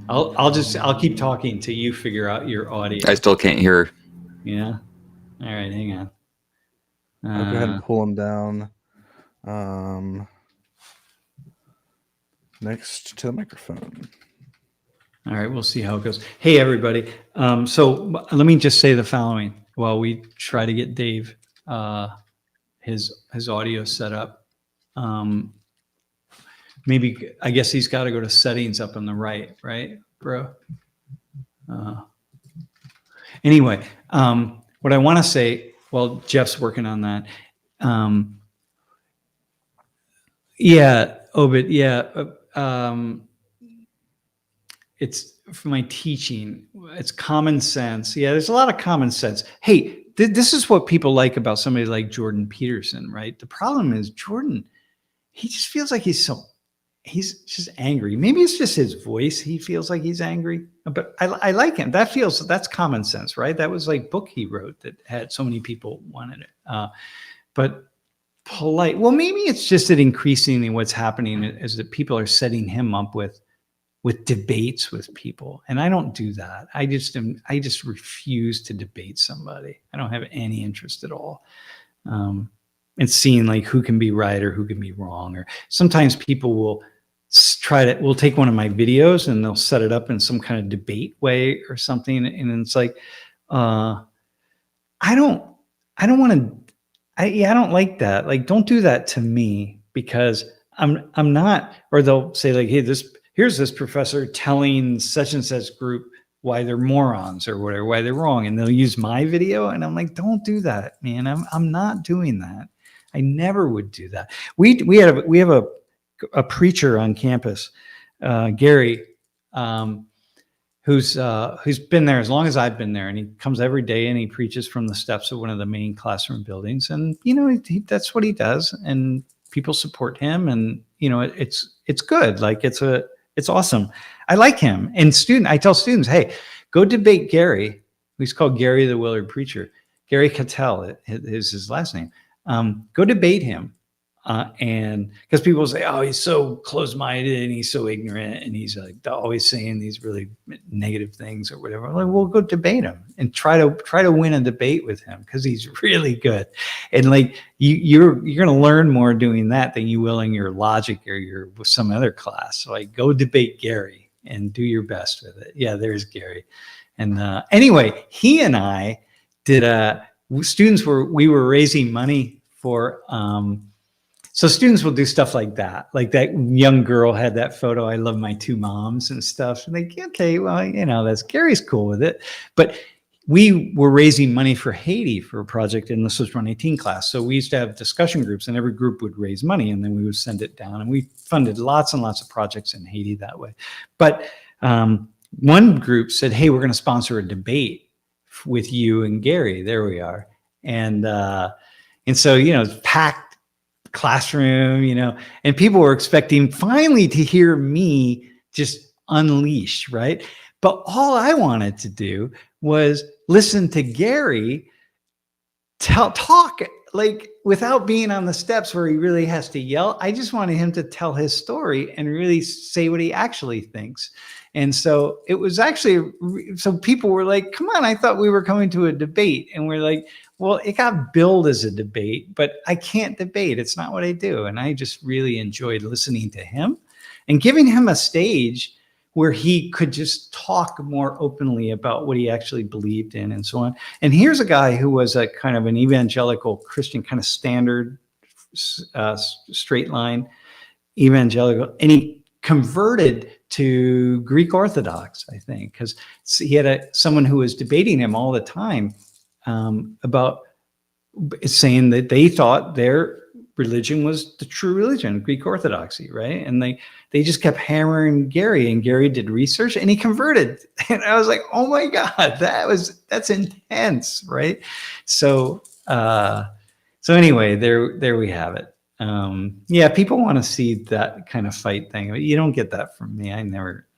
I'll keep talking till you figure out your audio. I still can't hear. Yeah. All right. Hang on. I'll go ahead and pull him down. Next to the microphone. All right. We'll see how it goes. Hey, everybody. So let me just say the following while we try to get Dave, his audio set up. Maybe, I guess he's got to go to settings up on the right, bro? Anyway, what I want to say, well, Jeff's working on that. Yeah, Obit, yeah. It's for my teaching, it's common sense. Yeah, there's a lot of common sense. Hey, this is what people like about somebody like Jordan Peterson, right? The problem is Jordan, he just feels like he's just angry. Maybe it's just his voice. He feels like he's angry, but I like him. That's common sense, right? That was like book he wrote that had so many people wanted it. But polite, well, maybe it's just that increasingly what's happening is that people are setting him up with debates with people. And I don't do that. I just refuse to debate somebody. I don't have any interest at all. And seeing like who can be right or who can be wrong. Or sometimes people will take one of my videos and they'll set it up in some kind of debate way or something. And it's like, I don't like that. Like, don't do that to me, because I'm not, or they'll say like, hey, here's this professor telling such and such group why they're morons or whatever, why they're wrong. And they'll use my video. And I'm like, don't do that, man. I'm not doing that. I never would do that. We have a preacher on campus, Gary, who's been there as long as I've been there, and he comes every day and he preaches from the steps of one of the main classroom buildings. And that's what he does, and people support him, and it's good. Like it's awesome. I like him. And I tell students, hey, go debate Gary. He's called Gary the Willard Preacher. Gary Cattell is his last name. Go debate him. And because people say, oh, he's so close-minded and he's so ignorant and he's like always saying these really negative things or whatever. I'm like, well, go debate him and try to win a debate with him, because he's really good. And like you're going to learn more doing that than you will in your logic or with some other class. So like, go debate Gary and do your best with it. Yeah, there's Gary. And anyway, he and I did we were raising money for so students will do stuff like that. Like that young girl had that photo, I love my two moms and stuff. And like, okay, well, that's Gary's cool with it. But we were raising money for Haiti for a project, and this was run 18 class. So we used to have discussion groups, and every group would raise money, and then we would send it down. And we funded lots and lots of projects in Haiti that way. But one group said, hey, we're going to sponsor a debate with you and Gary. There we are. And so, packed classroom, and people were expecting finally to hear me just unleash, right? But all I wanted to do was listen to Gary talk, like without being on the steps where he really has to yell. I just wanted him to tell his story and really say what he actually thinks. And so it was actually, so people were like, come on, I thought we were coming to a debate. And we're like, well, it got billed as a debate, but I can't debate. It's not what I do. And I just really enjoyed listening to him and giving him a stage where he could just talk more openly about what he actually believed in and so on. And here's a guy who was a kind of an evangelical Christian, kind of standard, straight line evangelical, and he converted to Greek Orthodox, I think, because he had someone who was debating him all the time about saying that they thought their religion was the true religion, Greek Orthodoxy, right? And they just kept hammering Gary, and Gary did research and he converted. And I was like, oh my God, that's intense, right? So anyway, there we have it. Yeah, people want to see that kind of fight thing. You don't get that from me. I'm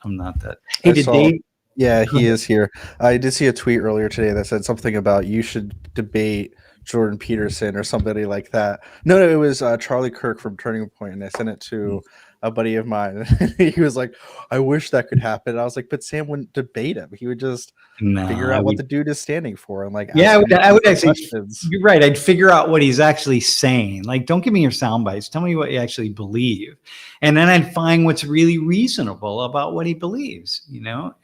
not that. Hey, did Dave? Yeah, he is here. I did see a tweet earlier today that said something about you should debate Jordan Peterson or somebody like that. No, it was Charlie Kirk from Turning Point, and I sent it to a buddy of mine. He was like, I wish that could happen. I was like, but Sam wouldn't debate him. He would just figure out what the dude is standing for. And like, yeah, I would actually, you're right. I'd figure out what he's actually saying. Like, don't give me your sound bites. Tell me what you actually believe. And then I'd find what's really reasonable about what he believes,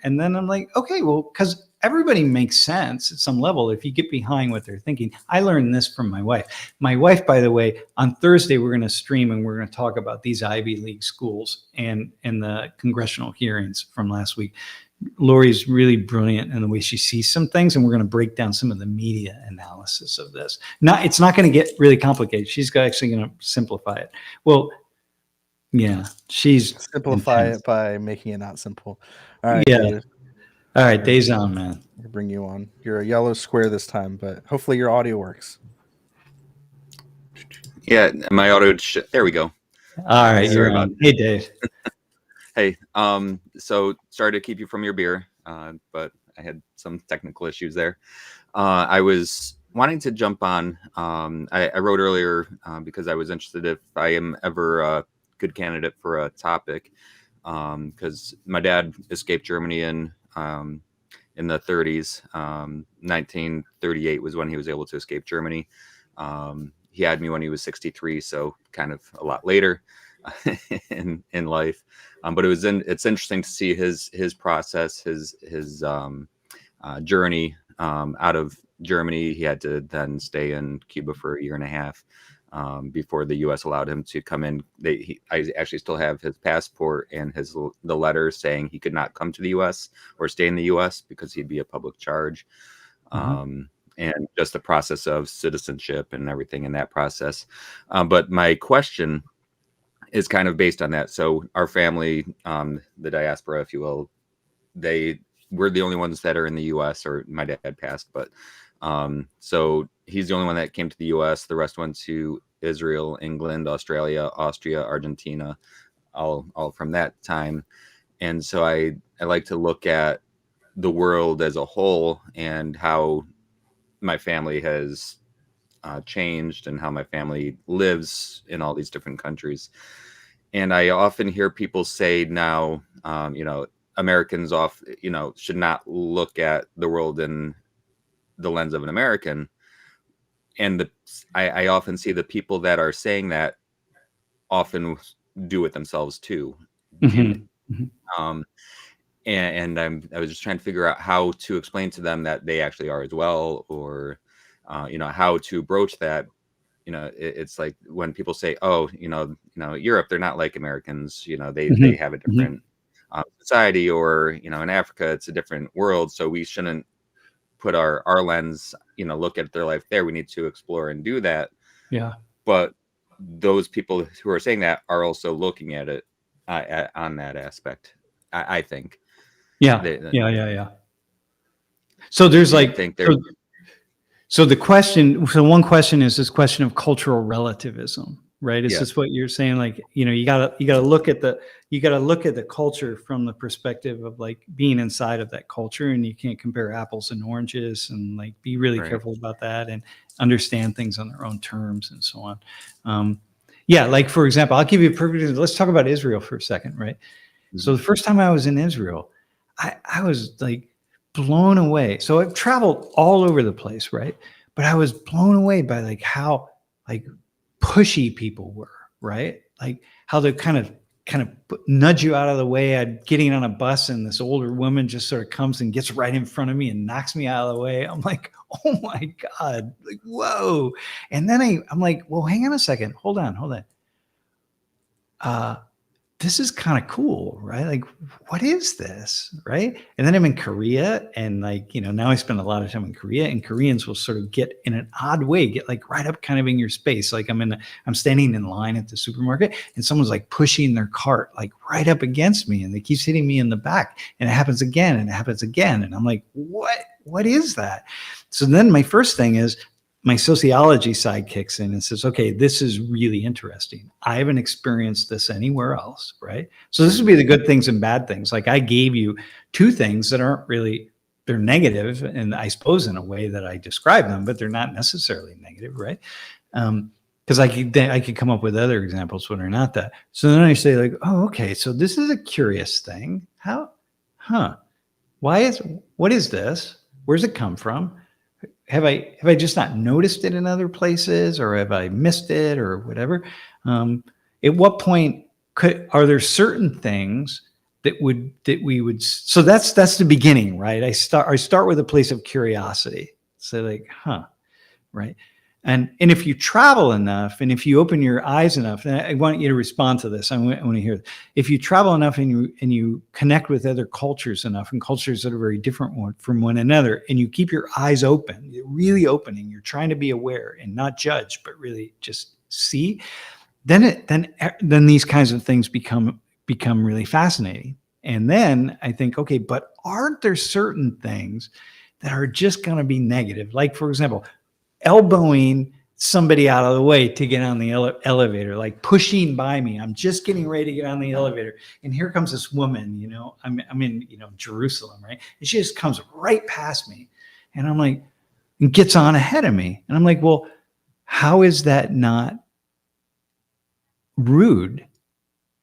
And then I'm like, okay, well, because everybody makes sense at some level if you get behind what they're thinking. I learned this from my wife. My wife, by the way, on Thursday, we're going to stream and we're going to talk about these Ivy League schools and the congressional hearings from last week. Lori's really brilliant in the way she sees some things, and we're going to break down some of the media analysis of this. It's not going to get really complicated. She's actually going to simplify it. Well, yeah, she's simplify it by making it not simple. All right, yeah. David. All right, days on, man. I'll bring you on. You're a yellow square this time, but hopefully your audio works. Yeah, my auto. There we go. All right, Sorry you're on. Hey, Dave. Hey, so sorry to keep you from your beer, but I had some technical issues there. I was wanting to jump on. I wrote earlier because I was interested if I am ever a good candidate for a topic, because my dad escaped Germany in the 30s. 1938 was when he was able to escape Germany. He had me when he was 63, so kind of a lot later in life. But it's interesting to see his process, his journey out of Germany. He had to then stay in Cuba for a year and a half before the U.S. allowed him to come in. I actually still have his passport and the letter saying he could not come to the U.S. or stay in the U.S. because he'd be a public charge. And just the process of citizenship and everything in that process. But my question is kind of based on that. So our family, the diaspora, if you will, we're the only ones that are in the U.S. or my dad passed, but so he's the only one that came to the U.S. The rest went to Israel, England, Australia, Austria, Argentina, all from that time. And so I like to look at the world as a whole and how my family has changed and how my family lives in all these different countries. And I often hear people say now, Americans should not look at the world in the lens of an American. And I often see the people that are saying that often do it themselves too. And I was just trying to figure out how to explain to them that they actually are as well, or how to broach that. It's like when people say, "Oh, Europe, they're not like Americans. They have a different society, or in Africa, it's a different world. So we shouldn't put our lens, look at their life there. We need to explore and do that." Yeah. But those people who are saying that are also looking at it on that aspect, I think. Yeah. Yeah. So there's so the question. So one question is this question of cultural relativism, right? Is this what you're saying? Like, you gotta look at the culture from the perspective of like being inside of that culture, and you can't compare apples and oranges, and like be really careful about that and understand things on their own terms and so on. Like for example, I'll give you a perfect example. Let's talk about Israel for a second, right? So the first time I was in Israel, I was like blown away. So I've traveled all over the place, right? But I was blown away by like how like pushy people were, right? Like how they kind of nudge you out of the way. I'm getting on a bus and this older woman just sort of comes and gets right in front of me and knocks me out of the way. I'm like, oh my God, like, whoa. And then I'm like, well, hang on a second. Hold on. This is kind of cool, right? Like, what is this, right? And then I'm in Korea, and like, now I spend a lot of time in Korea, and Koreans will sort of get in an odd way, get like right up kind of in your space. Like I'm standing in line at the supermarket, and someone's like pushing their cart like right up against me, and they keeps hitting me in the back, and it happens again, and it happens again, and I'm like, what is that? So then my first thing is, my sociology side kicks in and says, okay, this is really interesting. I haven't experienced this anywhere else, right? So this would be the good things and bad things. Like I gave you two things that aren't really, they're negative, and I suppose in a way that I describe them, but they're not necessarily negative, right? Because I could come up with other examples when they're not that. So then I say like, oh, okay, so this is a curious thing. What is this? Where's it come from? Have I just not noticed it in other places, or have I missed it, or whatever? At what point are there certain things that we would? So that's the beginning, right? I start with a place of curiosity. So like, right? And if you travel enough, and if you open your eyes enough, and I want you to respond to this. I want to hear this. If you travel enough and you connect with other cultures enough, and cultures that are very different from one another, and you keep your eyes open, you're really opening, you're trying to be aware and not judge, but really just see, then these kinds of things become really fascinating. And then I think, okay, but aren't there certain things that are just going to be negative? Like, for example, elbowing somebody out of the way to get on the elevator, like pushing by me. I'm just getting ready to get on the elevator, and here comes this woman. You know, I'm in, you know, Jerusalem, right? And she just comes right past me, and I'm like, and gets on ahead of me, and I'm like, well, how is that not rude?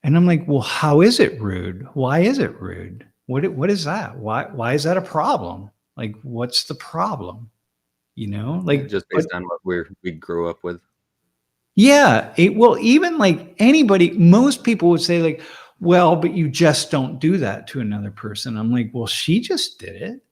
And I'm like, well, how is it rude? Why is it rude? What is that? Why is that a problem? Like, what's the problem? You know, like, just based on what we grew up with. Yeah. Well, even like anybody, most people would say, like, well, but you just don't do that to another person. I'm like, well, she just did it.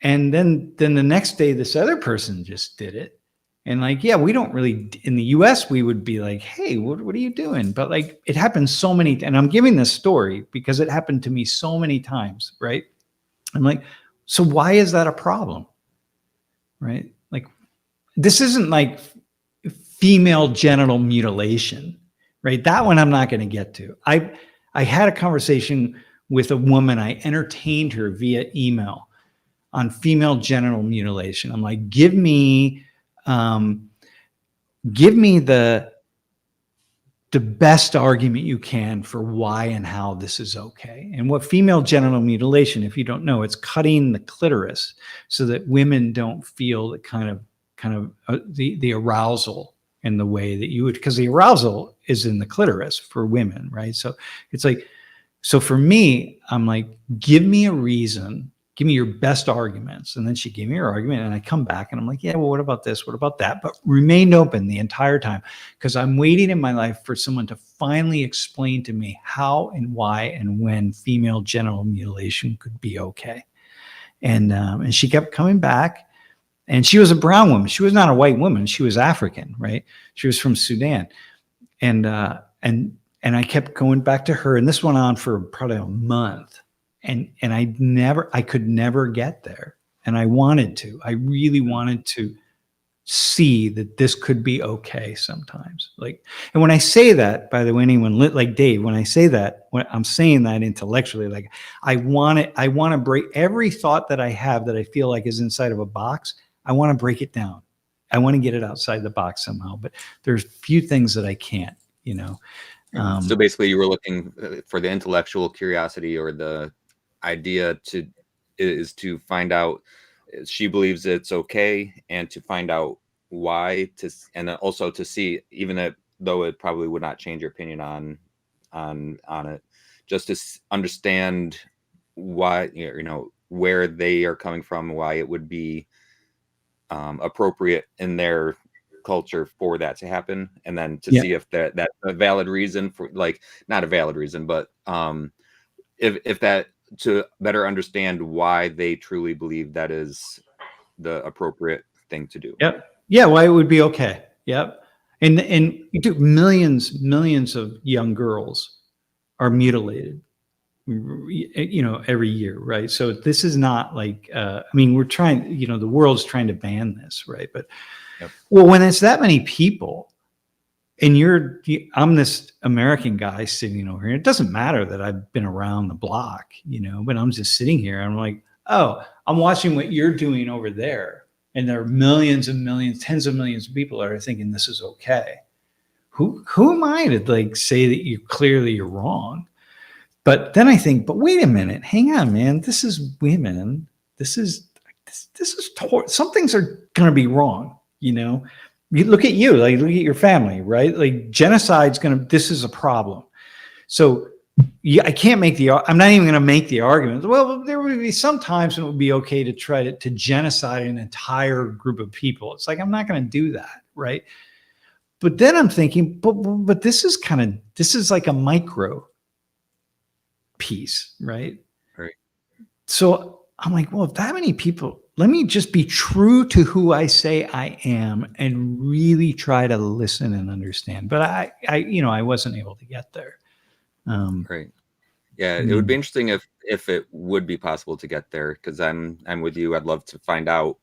And then the next day, this other person just did it. And like, yeah, we don't really, in the US, we would be like, hey, what are you doing? But like, it happens so many, and I'm giving this story because it happened to me so many times, right? I'm like, so why is that a problem? Right? Like, this isn't like female genital mutilation, right? That one I'm not going to get to. I had a conversation with a woman. I entertained her via email on female genital mutilation. I'm like, give me the best argument you can for why and how this is okay. And what female genital mutilation, if you don't know, it's cutting the clitoris so that women don't feel the kind of the arousal in the way that you would, because the arousal is in the clitoris for women, right? So it's like, so for me, I'm like, give me a reason, give me your best arguments. And then she gave me her argument, and I come back and I'm like, yeah, well, what about this? What about that? But remained open the entire time, because I'm waiting in my life for someone to finally explain to me how and why and when female genital mutilation could be okay. And she kept coming back. And she was a brown woman. She was not a white woman. She was African, right? She was from Sudan. And I kept going back to her. And this went on for probably a month. And I could never get there. And I wanted to. I really wanted to see that this could be okay sometimes. Like, and when I say that, by the way, anyone like Dave, when I say that, when I'm saying that intellectually, like I want to break every thought that I have that I feel like is inside of a box. I want to break it down. I want to get it outside the box somehow, but there's few things that I can't, you know. So basically you were looking for the intellectual curiosity, or the idea is to find out she believes it's okay, and to find out why, and then also to see, even though it probably would not change your opinion on it, just to understand why, you know, where they are coming from, why it would be appropriate in their culture for that to happen, and then to see if that's a valid reason for, like, not a valid reason, but if that, to better understand why they truly believe that is the appropriate thing to do. Yep. Yeah. Why it would be okay. Yep. And you do millions of young girls are mutilated, you know, every year, right? So this is not like, I mean, we're trying, you know, the world's trying to ban this, right? But well, when it's that many people, and I'm this American guy sitting over here, it doesn't matter that I've been around the block, you know, but I'm just sitting here and I'm like, oh, I'm watching what you're doing over there. And there are millions and millions, tens of millions of people that are thinking this is okay. Who am I to like say that you're wrong? But then I think, but wait a minute, hang on, man. This is women. This is some things are going to be wrong. You know, you look at you, like look at your family, right? Like genocide's this is a problem. So I can't I'm not even going to make the argument. Well, there would be some times when it would be okay to try to genocide an entire group of people. It's like, I'm not going to do that. Right. But then I'm thinking, but this is like a micro piece, right? Right. So I'm like, well, if that many people, let me just be true to who I say I am and really try to listen and understand. But I wasn't able to get there. Right. Yeah, it would be interesting if it would be possible to get there, because I'm with you. I'd love to find out,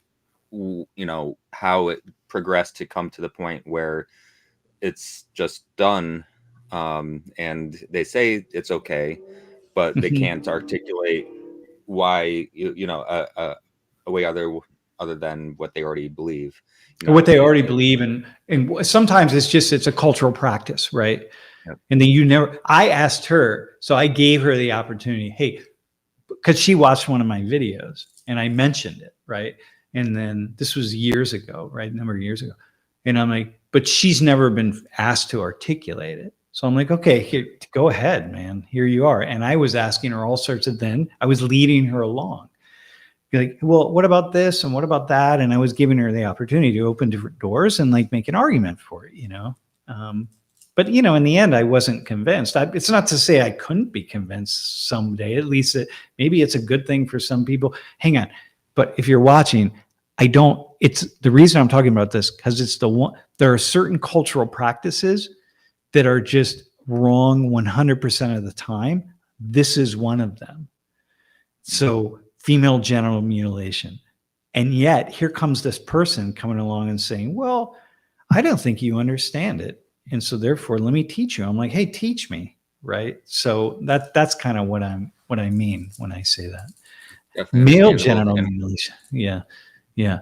you know, how it progressed to come to the point where it's just done, and they say it's okay, but they can't articulate why a way other than what they already believe. What they already believe, and sometimes it's a cultural practice, right? Yep. And then I asked her, so I gave her the opportunity, hey, because she watched one of my videos and I mentioned it, right? And then this was years ago, right? A number of years ago. And I'm like, but she's never been asked to articulate it. So I'm like, okay, here, go ahead, man. Here you are. And I was asking her all sorts of I was leading her along. Like, well, what about this? And what about that? And I was giving her the opportunity to open different doors and like make an argument for it, but in the end, I wasn't convinced. It's not to say I couldn't be convinced someday. At least maybe it's a good thing for some people. Hang on, but if you're watching, it's the reason I'm talking about this because it's the one. There are certain cultural practices that are just wrong 100% of the time. This is one of them. So female genital mutilation, and yet here comes this person coming along and saying, "Well, I don't think you understand it." And so therefore, let me teach you. I'm like, hey, teach me. Right. So that's kind of what I mean when I say that. Definitely male genital mutilation. Yeah. Yeah.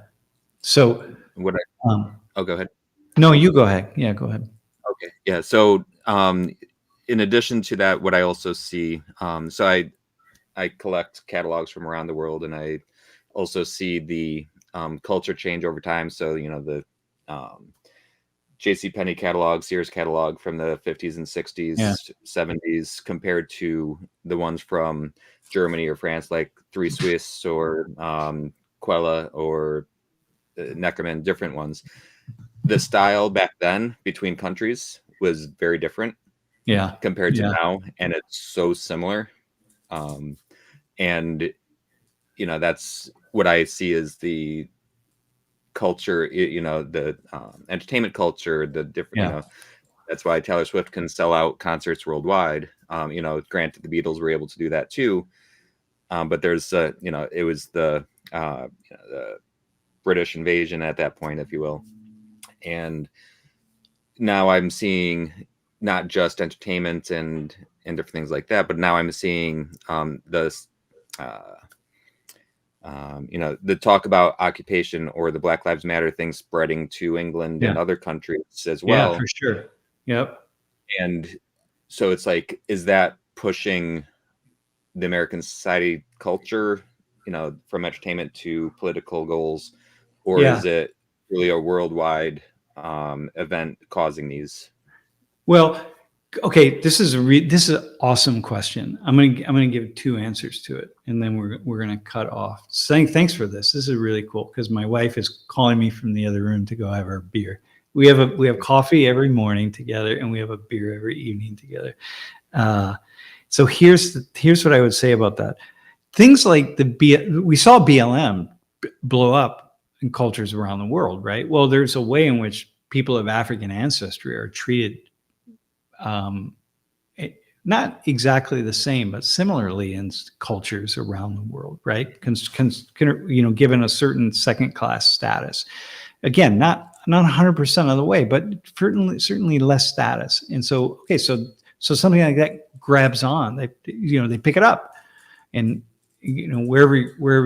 So what go ahead. No, you go ahead. Yeah, go ahead. Okay. Yeah. So in addition to that, what I also see, so I collect catalogs from around the world, and I also see the culture change over time. So, the JCPenney catalog, Sears catalog from the 50s and 60s, 70s, compared to the ones from Germany or France, like Three Swiss or Quella or Neckermann, different ones. The style back then between countries was very different compared to now, and it's so similar. And that's what I see as the culture, the entertainment culture, the different, that's why Taylor Swift can sell out concerts worldwide. Granted, the Beatles were able to do that too, but there's it was the British invasion at that point, if you will. And now I'm seeing not just entertainment and different things like that, but now I'm seeing the talk about occupation or the Black Lives Matter thing spreading to England and other countries as well. Yeah, for sure. Yep. And so it's like, is that pushing the American society culture, from entertainment to political goals, or is it really a worldwide event causing these? Well, okay, this is an awesome question. I'm gonna give two answers to it, and then we're gonna cut off. Saying thanks for this. This is really cool because my wife is calling me from the other room to go have our beer. We have coffee every morning together, and we have a beer every evening together. So here's what I would say about that. Things like we saw BLM blow up in cultures around the world, right? Well, there's a way in which people of African ancestry are treated. Not exactly the same, but similarly in cultures around the world, right? Given a certain second-class status. Again, not 100% of the way, but certainly less status. And so, okay, so something like that grabs on. They pick it up, and wherever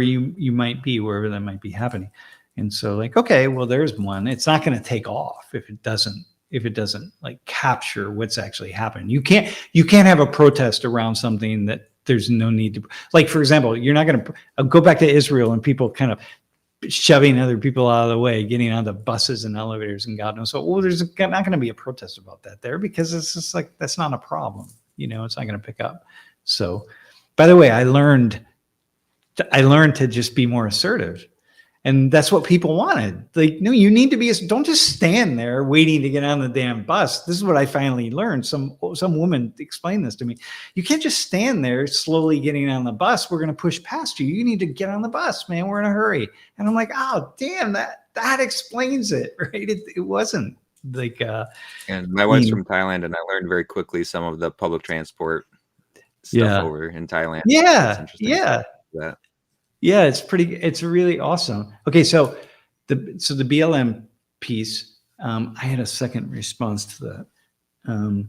you might be, wherever that might be happening. And so, like, okay, well, there's one. It's not going to take off if it doesn't like capture what's actually happening. You can't have a protest around something that there's no need to, like, for example, you're not going to go back to Israel and people kind of shoving other people out of the way, getting on the buses and elevators and God knows. So, well, there's not going to be a protest about that there because it's just like, that's not a problem. It's not going to pick up. So, by the way, I learned to just be more assertive. And that's what people wanted. Like, no, you need to be, don't just stand there waiting to get on the damn bus. This is what I finally learned. Some woman explained this to me. You can't just stand there slowly getting on the bus. We're going to push past you. You need to get on the bus, man. We're in a hurry. And I'm like, oh, damn, that explains it, right? It wasn't like, and my wife's from Thailand, and I learned very quickly some of the public transport stuff over in Thailand. Yeah. That. Yeah, it's really awesome. Okay, so the BLM piece, I had a second response to that.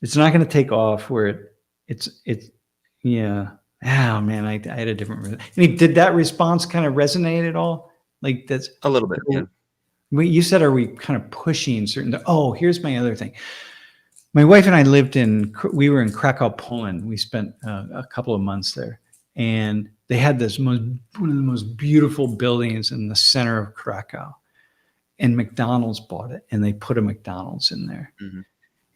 It's not going to take off where it's I Oh man, I had a different. I mean, did that response kind of resonate at all? Like that's A little bit, yeah. You said, are we kind of pushing certain? Oh, here's my other thing. My wife and I we were in Krakow, Poland. We spent a couple of months there, and they had one of the most beautiful buildings in the center of Krakow, and McDonald's bought it, and they put a McDonald's in there. Mm-hmm.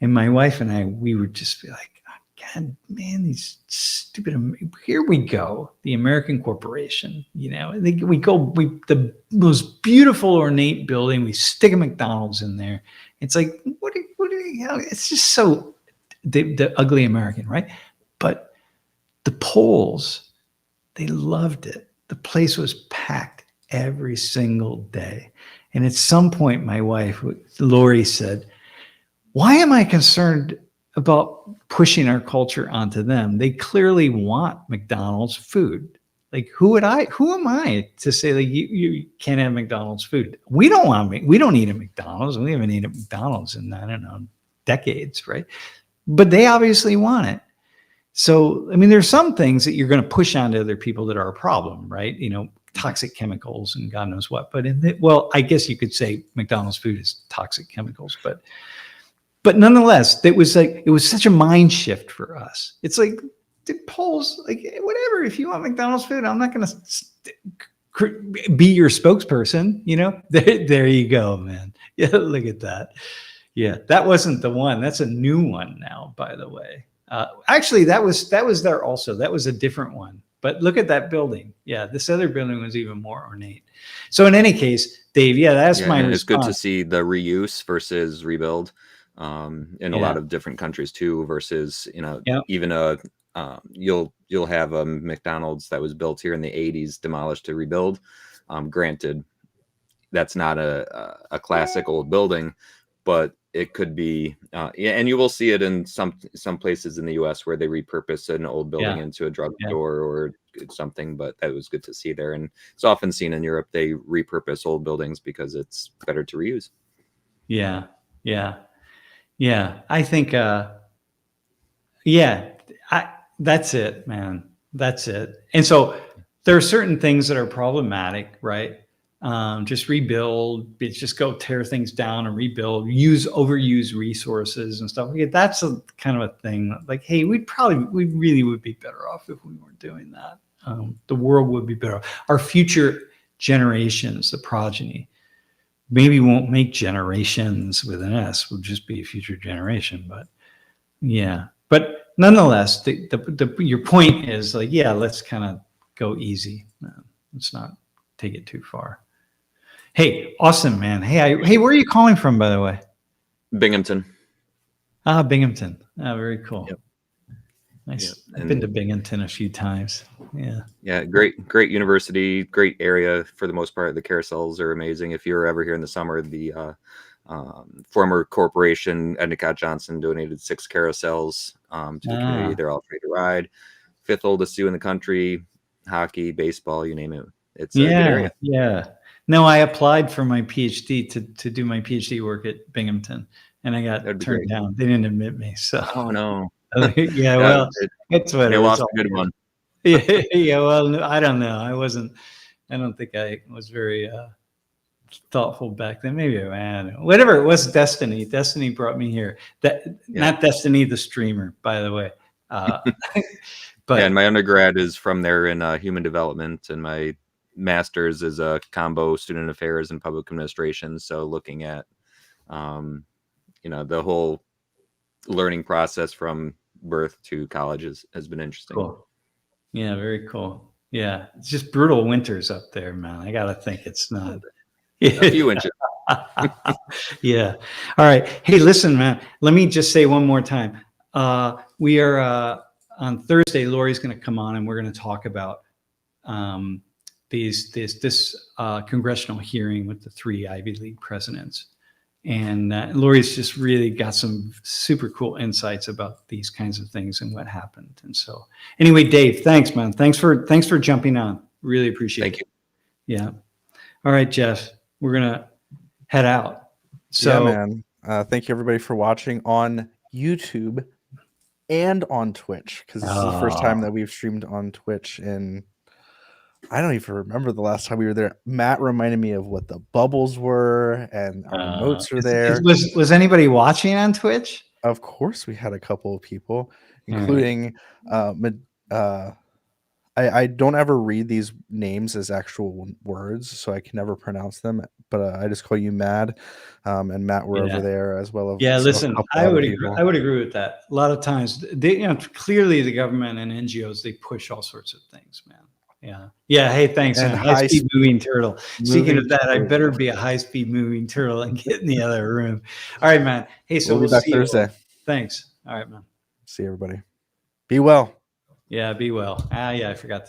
And my wife and I, we would just be like, oh, God, man, these stupid, here we go. The American corporation, the most beautiful ornate building, we stick a McDonald's in there. It's like, it's just so the ugly American, right? But the Poles, they loved it. The place was packed every single day. And at some point, my wife, Lori, said, why am I concerned about pushing our culture onto them? They clearly want McDonald's food. Like, who am I to say like you can't have McDonald's food? We don't eat at McDonald's. We haven't eaten at McDonald's in, I don't know, decades, right? But they obviously want it. So, I mean, there's some things that you're going to push onto other people that are a problem, right? Toxic chemicals and God knows what. But I guess you could say McDonald's food is toxic chemicals, but nonetheless, it was such a mind shift for us. It's like the Poles, like, whatever. If you want McDonald's food, I'm not going to be your spokesperson. There you go, man. Yeah, look at that. Yeah, that wasn't the one. That's a new one now, by the way. Actually, that was there also. That was a different one. But look at that building. Yeah, this other building was even more ornate. So in any case, Dave, that's my response. It's good to see the reuse versus rebuild in a lot of different countries too. Versus even you'll have a McDonald's that was built here in the 80s demolished to rebuild. Granted, that's not a classic old building, but it could be, and you will see it in some places in the U.S. where they repurpose an old building into a drugstore or something. But that was good to see there, and it's often seen in Europe. They repurpose old buildings because it's better to reuse. Yeah. I think, that's it, man. That's it. And so there are certain things that are problematic, right? Just rebuild, just go tear things down and rebuild, overuse resources and stuff. That's a kind of a thing like, hey, we really would be better off if we weren't doing that. The world would be better. Our future generations, the progeny, maybe won't make generations with an S, will just be a future generation. But but nonetheless, your point is like, let's kind of go easy. Let's not take it too far. Hey, awesome, man. Hey, where are you calling from, by the way? Binghamton. Binghamton. Very cool. Yep. Nice. Yep. I've been to Binghamton a few times. Yeah. Great university, great area for the most part. The carousels are amazing. If you're ever here in the summer, the former corporation Endicott Johnson donated 6 carousels to the community. They're all free to ride. 5th oldest zoo in the country. Hockey, baseball, you name it. It's a good area. Yeah. No, I applied for my PhD to do my PhD work at Binghamton, and I got turned down. They didn't admit me. So. Oh no. Well, it's what they lost a good one. Well, I don't know. I don't think I was very thoughtful back then. Maybe I don't know. Whatever it was, Destiny. Destiny brought me here. Not Destiny the streamer, by the way. But and my undergrad is from there in human development, and my master's is a combo student affairs and public administration. So looking at, the whole learning process from birth to college has been interesting. Cool. Yeah, very cool. Yeah, it's just brutal winters up there, man. I gotta think it's not. A few inches. Yeah. All right. Hey, listen, man. Let me just say one more time. We are on Thursday. Lori's going to come on, and we're going to talk about this congressional hearing with the 3 Ivy League presidents. And Lori's just really got some super cool insights about these kinds of things and what happened. And so, anyway, Dave, thanks, man. Thanks for jumping on. Really appreciate it. Thank you. Yeah. All right, Jeff. We're gonna head out. So, man. Thank you everybody for watching on YouTube. and on Twitch, because this is the first time that we've streamed on Twitch, and I don't even remember the last time we were there. Matt reminded me of what the bubbles were, and our notes are there. Was anybody watching on Twitch? Of course, we had a couple of people, including I don't ever read these names as actual words, so I can never pronounce them. But I just call you Mad, and Matt were over there as well. Yeah, listen, I would agree with that. A lot of times, clearly the government and NGOs, they push all sorts of things, man. Yeah. Hey, thanks, man. High-speed moving turtle. Speaking of that, I better be a high-speed moving turtle and get in the other room. All right, man. Hey, so we'll be back Thursday. Thanks. All right, man. See everybody. Be well. Yeah, be well. Yeah, I forgot to